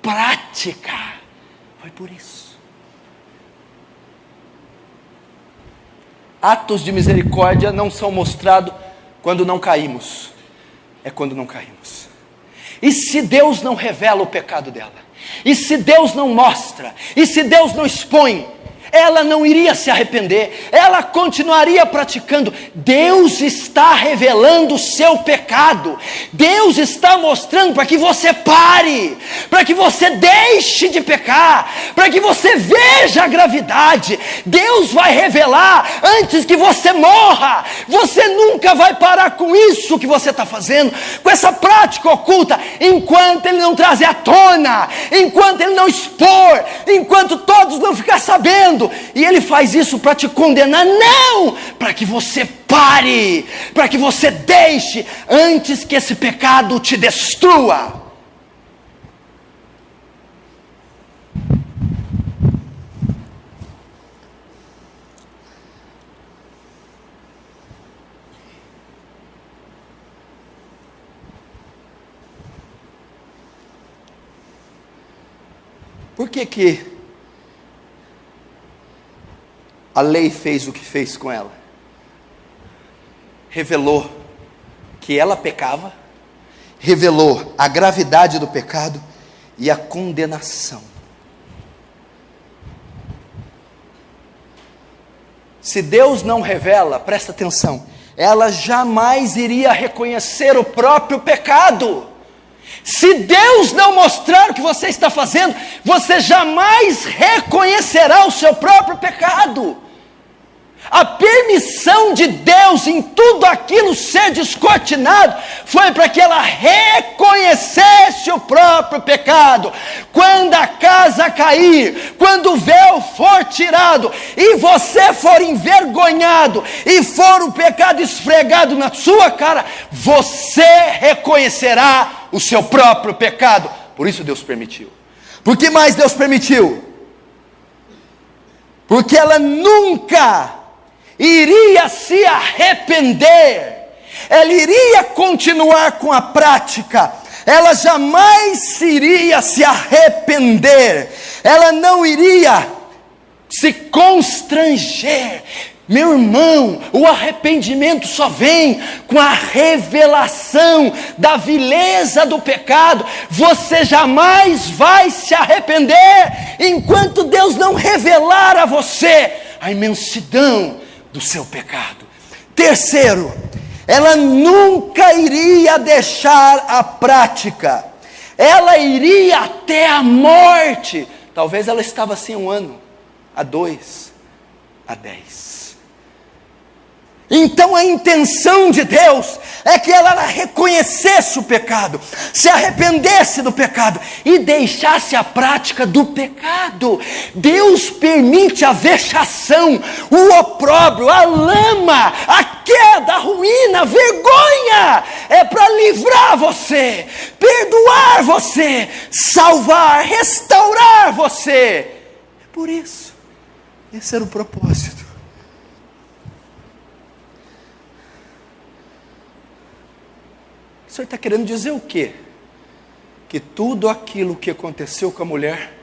prática. Foi por isso. Atos de misericórdia não são mostrados quando não caímos. É quando não caímos. E se Deus não revela o pecado dela? E se Deus não mostra? E se Deus não expõe? Ela não iria se arrepender, ela continuaria praticando. Deus está revelando o seu pecado, Deus está mostrando para que você pare, para que você deixe de pecar, para que você veja a gravidade. Deus vai revelar antes que você morra. Você nunca vai parar com isso que você está fazendo, com essa prática oculta, enquanto Ele não trazer à tona, enquanto Ele não expor, enquanto todos não ficar sabendo. E Ele faz isso para te condenar? Não! Para que você pare, para que você deixe, antes que esse pecado te destrua. Por que a lei fez o que fez com ela? Revelou que ela pecava, revelou a gravidade do pecado e a condenação. Se Deus não revela, presta atenção, ela jamais iria reconhecer o próprio pecado. Se Deus não mostrar o que você está fazendo, você jamais reconhecerá o seu próprio pecado. A permissão de Deus em tudo aquilo ser descortinado foi para que ela reconhecesse o próprio pecado. Quando a casa cair, quando o véu for tirado e você for envergonhado e for o pecado esfregado na sua cara, você reconhecerá o seu próprio pecado. Por isso Deus permitiu. Por que mais Deus permitiu? Porque ela nunca iria se arrepender, ela iria continuar com a prática, ela jamais iria se arrepender, ela não iria se constranger. Meu irmão, o arrependimento só vem com a revelação da vileza do pecado. Você jamais vai se arrepender enquanto Deus não revelar a você a imensidão do seu pecado. Terceiro, ela nunca iria deixar a prática, ela iria até a morte. Talvez ela estava assim 1 ano, a 2, a 10. Então a intenção de Deus é que ela reconhecesse o pecado, se arrependesse do pecado e deixasse a prática do pecado. Deus permite a vexação, o opróbrio, a lama, a queda, a ruína, a vergonha. É para livrar você, perdoar você, salvar, restaurar você. É por isso, esse era o propósito. O senhor está querendo dizer o quê? Que tudo aquilo que aconteceu com a mulher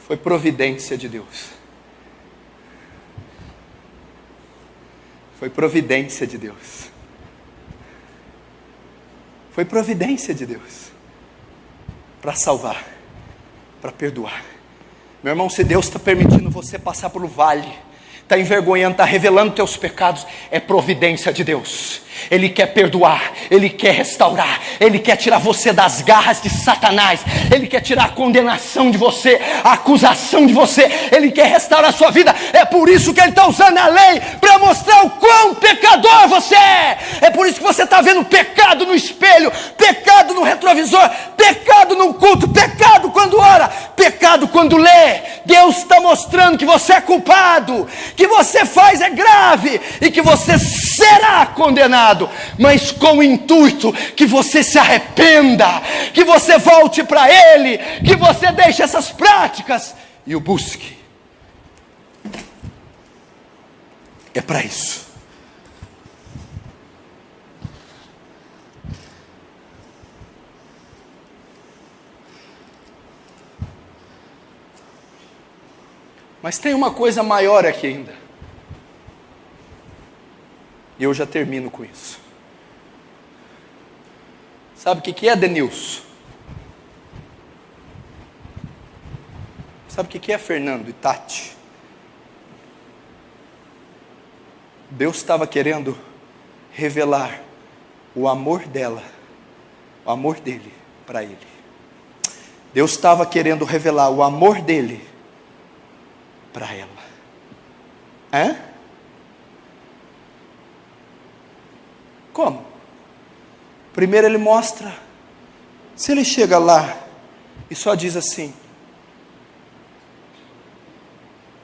foi providência de Deus. Foi providência de Deus. Foi providência de Deus. Para salvar, para perdoar. Meu irmão, se Deus está permitindo você passar pelo vale, está envergonhando, está revelando teus pecados, é providência de Deus. Ele quer perdoar, Ele quer restaurar, Ele quer tirar você das garras de Satanás, Ele quer tirar a condenação de você, a acusação de você, Ele quer restaurar a sua vida. É por isso que Ele está usando a lei, para mostrar o quão pecador você é. É por isso que você está vendo pecado no espelho, pecado no retrovisor, pecado no culto, pecado quando ora, pecado quando lê. Deus está mostrando que você é culpado, que você faz é grave e que você será condenado, mas com o intuito que você se arrependa, que você volte para Ele, que você deixe essas práticas e o busque. É para isso. Mas tem uma coisa maior aqui ainda. E eu já termino com isso. Sabe o que é, Denilson? Sabe o que é, Fernando e Tati? Deus estava querendo revelar o amor dela, o amor dele para ele. Deus estava querendo revelar o amor dele para ela. Hã? Como? Primeiro ele mostra, se ele chega lá e só diz assim: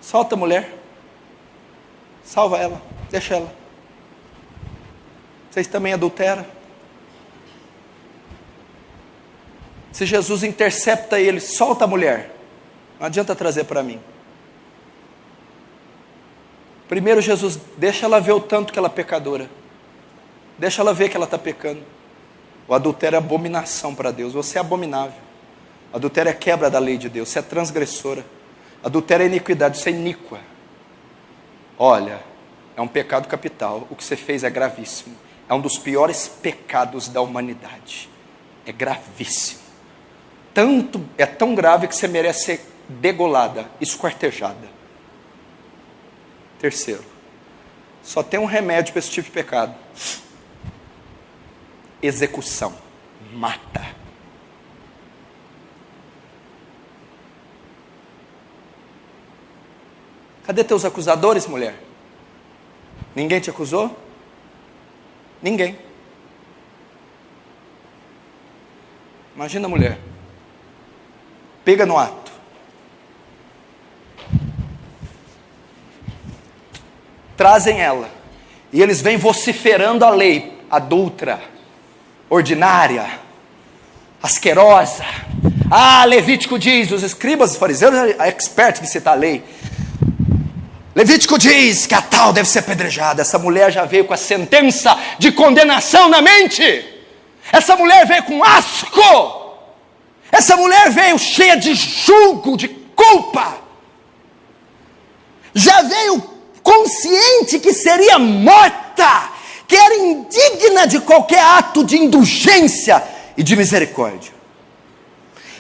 solta a mulher, salva ela, deixa ela, vocês também adulteram. Se Jesus intercepta ele, solta a mulher, não adianta trazer para mim. Primeiro Jesus, deixa ela ver o tanto que ela é pecadora. Deixa ela ver que ela está pecando. O adultério é abominação para Deus. Você é abominável. O adultério é quebra da lei de Deus. Você é transgressora. Adultério é iniquidade. Você é iníqua. Olha, é um pecado capital. O que você fez é gravíssimo. É um dos piores pecados da humanidade. É gravíssimo. É tão grave que você merece ser degolada, esquartejada. Terceiro, só tem um remédio para esse tipo de pecado: execução. Mata. Cadê teus acusadores, mulher? Ninguém te acusou? Ninguém. Imagina a mulher. Pega no ato. Trazem ela. E eles vêm vociferando a lei adulta, ordinária, asquerosa. Levítico diz, os escribas, os fariseus, é expert em citar a lei. Levítico diz que a tal deve ser apedrejada. Essa mulher já veio com a sentença de condenação na mente. Essa mulher veio com asco. Essa mulher veio cheia de julgo, de culpa. Já veio consciente que seria morta, que era indigna de qualquer ato de indulgência e de misericórdia.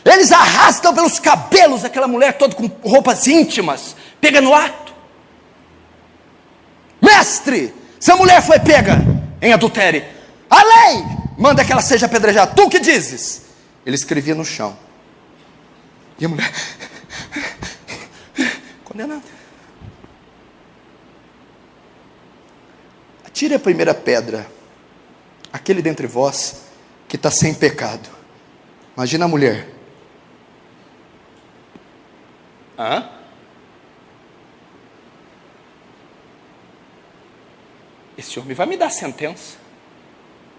Eles arrastam pelos cabelos aquela mulher toda com roupas íntimas, pega no ato. Mestre, essa mulher foi pega em adultério, a lei manda que ela seja apedrejada, tu que dizes? Ele escrevia no chão, e a mulher condenada. Atire a primeira pedra, aquele dentre vós que está sem pecado. Imagina a mulher. Esse homem vai me dar sentença.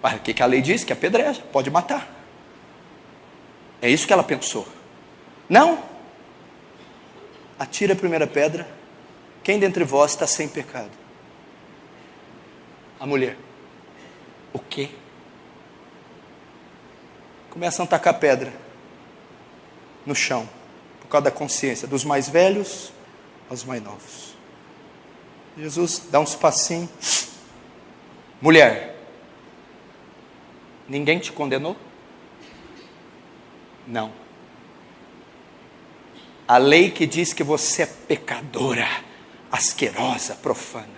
Mas o que a lei diz? Que apedreja, pode matar. É isso que ela pensou. Não. Atire a primeira pedra. Quem dentre vós está sem pecado? A mulher. O quê? Começam a tacar pedra no chão, por causa da consciência, dos mais velhos aos mais novos. Jesus dá uns passinhos. Mulher, ninguém te condenou? Não. A lei que diz que você é pecadora, asquerosa, profana.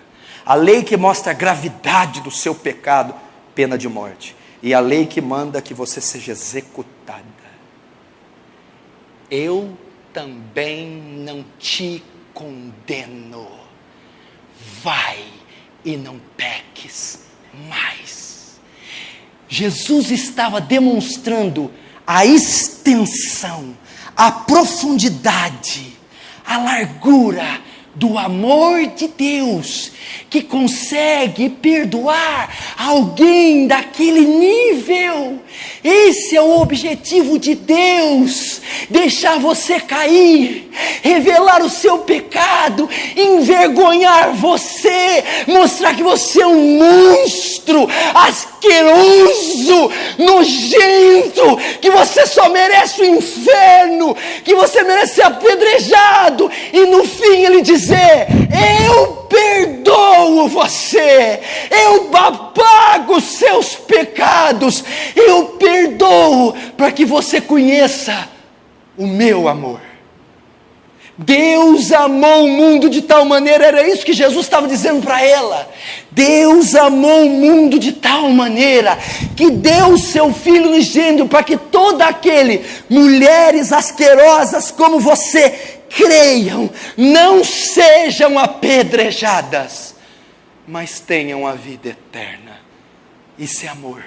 A lei que mostra a gravidade do seu pecado, pena de morte. E a lei que manda que você seja executada. Eu também não te condeno. Vai e não peques mais. Jesus estava demonstrando a extensão, a profundidade, a largura do amor de Deus, que consegue perdoar alguém daquele nível. Esse é o objetivo de Deus, deixar você cair, revelar o seu pecado, envergonhar você, mostrar que você é um monstro, asqueroso, nojento, que você só merece o inferno, que você merece ser apedrejado, e no fim ele dizer: eu perdoo você, eu apago os seus pecados, eu perdoo, para que você conheça o meu amor. Deus amou o mundo de tal maneira, era isso que Jesus estava dizendo para ela. Deus amou o mundo de tal maneira que deu o seu Filho unigênito, para que todo aquele, mulheres asquerosas como você, creiam, não sejam apedrejadas, mas tenham a vida eterna. Isso é amor.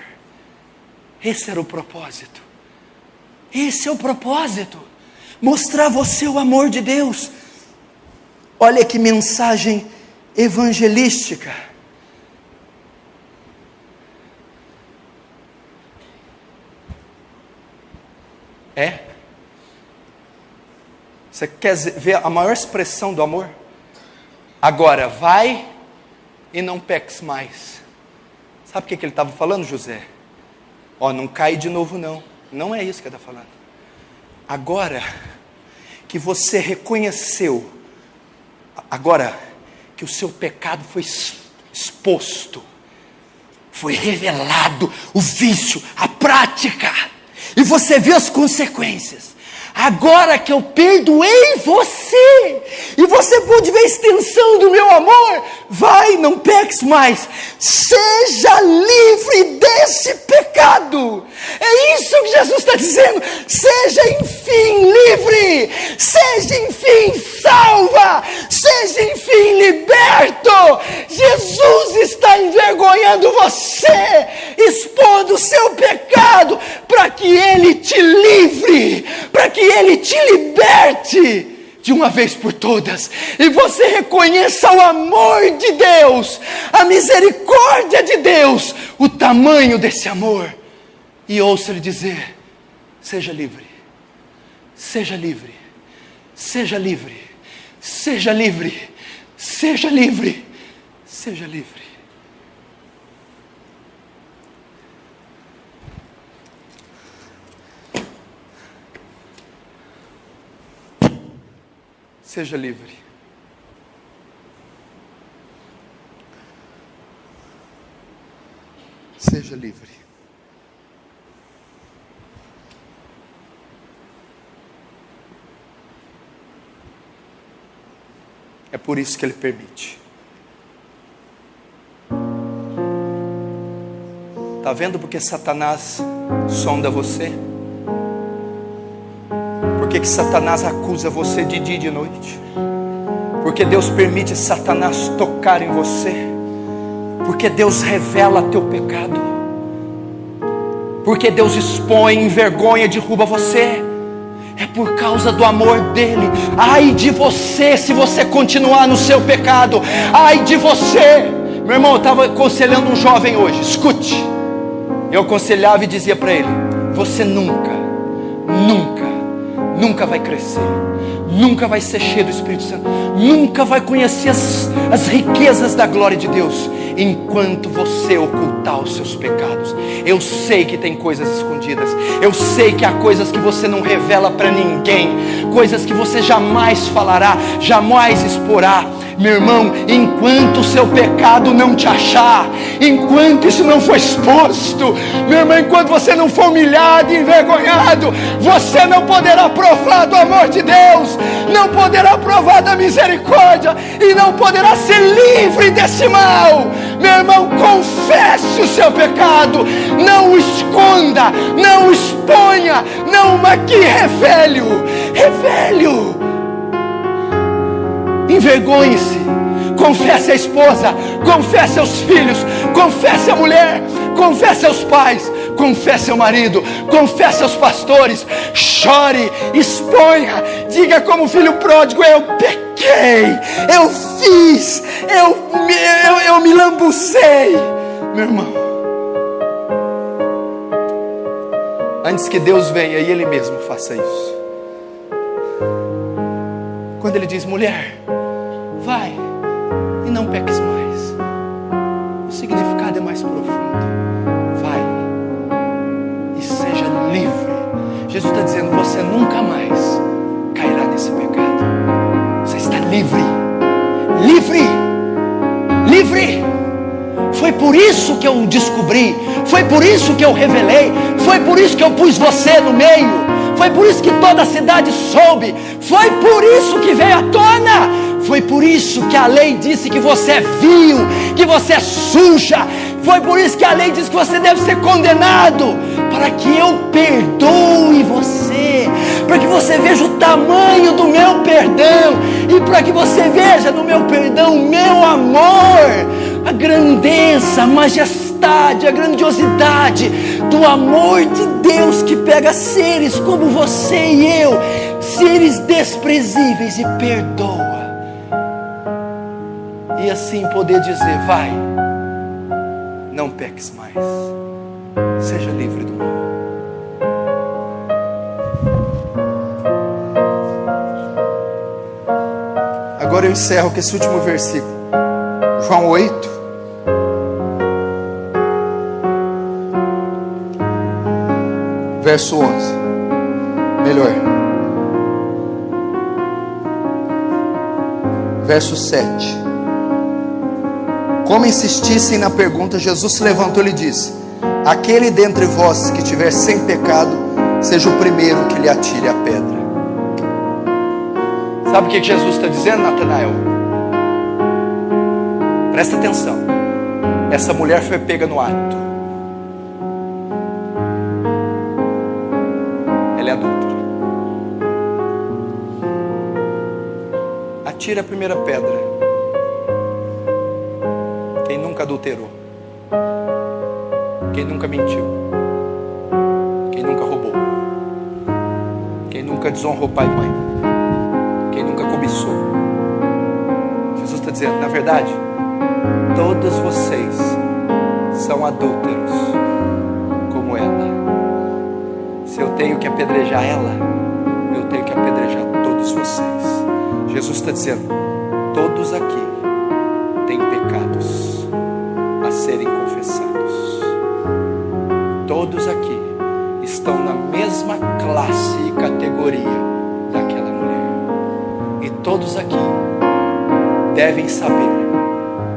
Esse era o propósito. Esse é o propósito. Mostrar a você o amor de Deus. Olha que mensagem evangelística. Você quer ver a maior expressão do amor? Agora vai e não peques mais. Sabe o que ele estava falando, José? Não cai de novo não. Não é isso que ele está falando. Agora que você reconheceu, agora que o seu pecado foi exposto, foi revelado o vício, a prática, e você viu as consequências. Agora que eu perdoei você, e você pôde ver a extensão do meu amor, vai, não peques mais. seja livre desse pecado. É isso que Jesus está dizendo. Seja enfim livre, seja enfim salva, seja enfim liberto. Jesus está envergonhando você, expondo o seu pecado, para que Ele te livre, para que Ele te liberte de uma vez por todas, e você reconheça o amor de Deus, a misericórdia de Deus, o tamanho desse amor, e ouça Ele dizer: seja livre, seja livre, seja livre, seja livre, seja livre, seja livre. Seja livre. Seja livre. É por isso que Ele permite. Está vendo porque Satanás sonda você? Por que Satanás acusa você de dia e de noite? Porque Deus permite Satanás tocar em você. Porque Deus revela teu pecado. Porque Deus expõe, envergonha, derruba você. É por causa do amor dele. Ai de você se você continuar no seu pecado. Ai de você. Meu irmão, eu estava aconselhando um jovem hoje. Escute. Eu aconselhava e dizia para ele: você nunca vai crescer, nunca vai ser cheio do Espírito Santo, nunca vai conhecer as riquezas da glória de Deus, enquanto você ocultar os seus pecados. Eu sei que tem coisas escondidas, eu sei que há coisas que você não revela para ninguém, coisas que você jamais falará, jamais exporá. Meu irmão, enquanto o seu pecado não te achar, enquanto isso não for exposto, meu irmão, enquanto você não for humilhado e envergonhado, você não poderá provar do amor de Deus, não poderá provar da misericórdia, e não poderá ser livre desse mal. Meu irmão, confesse o seu pecado, não o esconda, não o exponha, não maquie, revele-o. Envergonhe-se, confesse a esposa, confesse aos filhos, confesse a mulher, confesse aos pais, confesse ao marido, confesse aos pastores, chore, exponha, diga como filho pródigo: eu pequei, eu fiz, eu me lambuzei. Meu irmão, antes que Deus venha e Ele mesmo faça isso. Quando Ele diz: mulher, vai e não peques mais, o significado é mais profundo. Vai e seja livre. Jesus está dizendo: você nunca mais cairá nesse pecado. Você está livre. Livre. Livre. Foi por isso que eu descobri, foi por isso que eu revelei, foi por isso que eu pus você no meio, foi por isso que toda a cidade soube, foi por isso que veio à tona, foi por isso que a lei disse que você é vil, que você é suja, foi por isso que a lei diz que você deve ser condenado, para que eu perdoe você, para que você veja o tamanho do meu perdão, e para que você veja no meu perdão o meu amor, a grandeza, a majestade, a grandiosidade do amor de Deus, que pega seres como você e eu, seres desprezíveis, e perdoa, e assim poder dizer: vai, não peques mais, seja livre do mal. Agora eu encerro com esse último versículo, João 8, verso 11, melhor, verso 7. Como insistissem na pergunta, Jesus se levantou e lhe disse: aquele dentre vós que tiver sem pecado, seja o primeiro que lhe atire a pedra. Sabe o que Jesus está dizendo, Natanael? Presta atenção. Essa mulher foi pega no ato. Ela é adúltera. Atira a primeira pedra. Quem nunca adulterou? Quem nunca mentiu? Quem nunca roubou? Quem nunca desonrou pai e mãe? Quem nunca cobiçou? Jesus está dizendo, na verdade, todos vocês são adúlteros como ela. Se eu tenho que apedrejar ela, eu tenho que apedrejar todos vocês. Jesus está dizendo, todos aqui têm pecados a serem confessados. Todos aqui estão na mesma classe e categoria daquela mulher. E todos aqui devem saber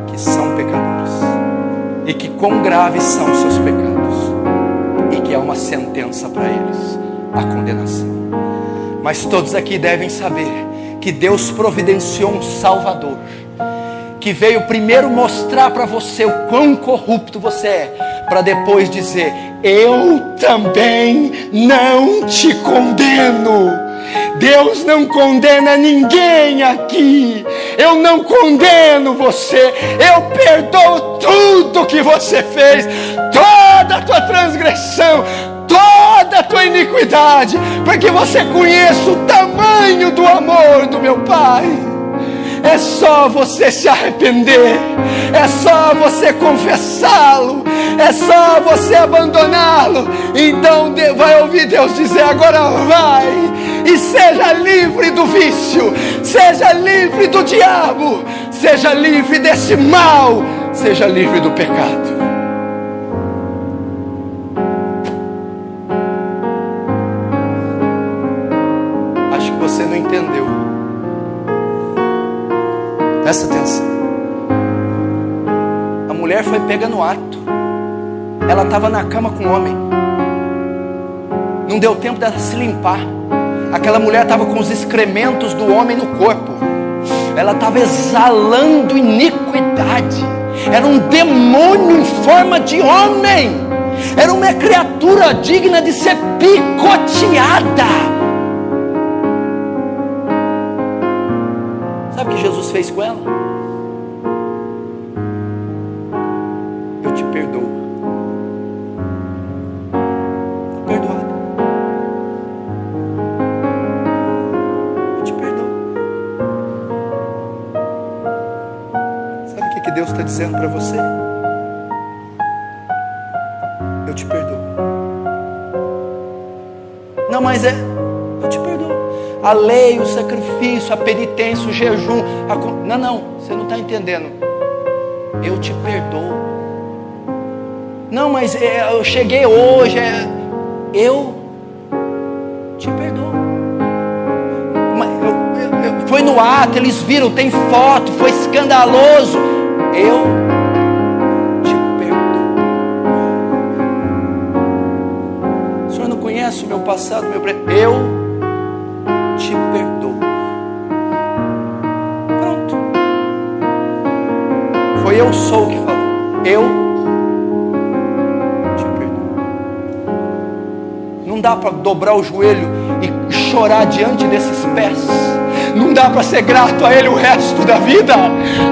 que são pecadores. E que quão graves são os seus pecados. E que há uma sentença para eles, a condenação. Mas todos aqui devem saber que Deus providenciou um Salvador, que veio primeiro mostrar para você o quão corrupto você é, para depois dizer, eu também não te condeno. Deus não condena ninguém aqui. Eu não condeno você. Eu perdoo tudo que você fez, toda a tua transgressão, toda a tua iniquidade, para que você conheça o tamanho do amor do meu Pai. É só você se arrepender, é só você confessá-lo, é só você abandoná-lo. Então vai ouvir Deus dizer, agora vai e seja livre do vício, seja livre do diabo, seja livre desse mal, seja livre do pecado. Acho que você não entendeu. Presta atenção. A mulher foi pega no ato. Ela estava na cama com o homem. Não deu tempo dela se limpar. Aquela mulher estava com os excrementos do homem no corpo. Ela estava exalando iniquidade. Era um demônio em forma de homem. Era uma criatura digna de ser picoteada. Sabe o que Jesus fez com ela? Eu te perdoo. Está perdoada. Eu te perdoo. Sabe o que Deus está dizendo para você? Eu te perdoo. Não, mas eu te perdoo. A lei, o sacrifício, a penitência, o jejum. Não, você não está entendendo. Eu te perdoo. Não, mas eu cheguei hoje. Eu te perdoo. Foi no ato, eles viram, tem foto, foi escandaloso. Eu te perdoo. O senhor não conhece o meu passado, meu presente? Eu te perdoo. Pronto. Foi eu sou o que falou. Eu te perdoo. Não dá para dobrar o joelho e chorar diante desses pés. Não dá para ser grato a Ele o resto da vida.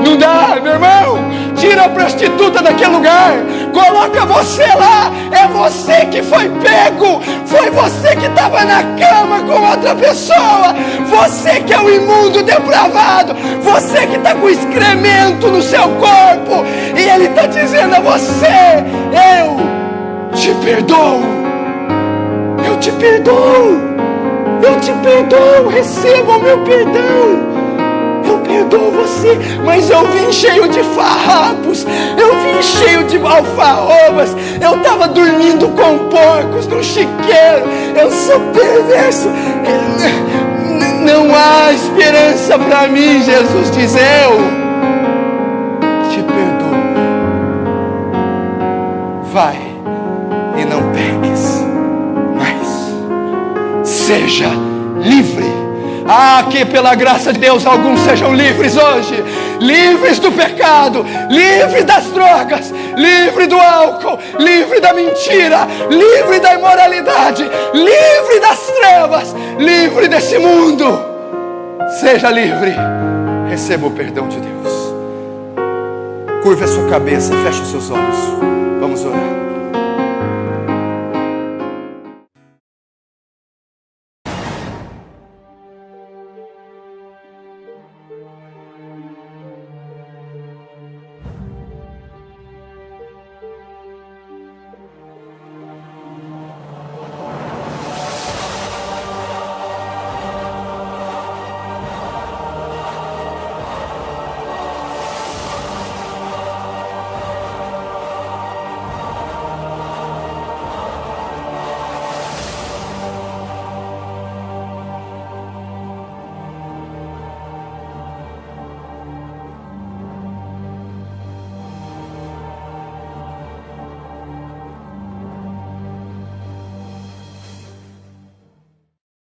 Não dá, meu irmão. Tira a prostituta daquele lugar. Coloca você lá. É você que foi pego. Foi você que estava na cama com outra pessoa. Você que é o imundo depravado. Você que está com excremento no seu corpo. E Ele está dizendo a você: eu te perdoo. Eu te perdoo. Eu te perdoo. Receba o meu perdão. Eu perdoo você, mas eu vim cheio de farrapos, eu vim cheio de alfarrobas, eu estava dormindo com porcos no chiqueiro, eu sou perverso, não há esperança para mim. Jesus diz: eu te perdoo, vai e não peques mais, seja livre. Ah, que pela graça de Deus alguns sejam livres hoje. livres do pecado, livres das drogas, livre do álcool, livre da mentira, livre da imoralidade, livre das trevas, livre desse mundo. Seja livre, receba o perdão de Deus. Curva a sua cabeça, feche os seus olhos, vamos orar.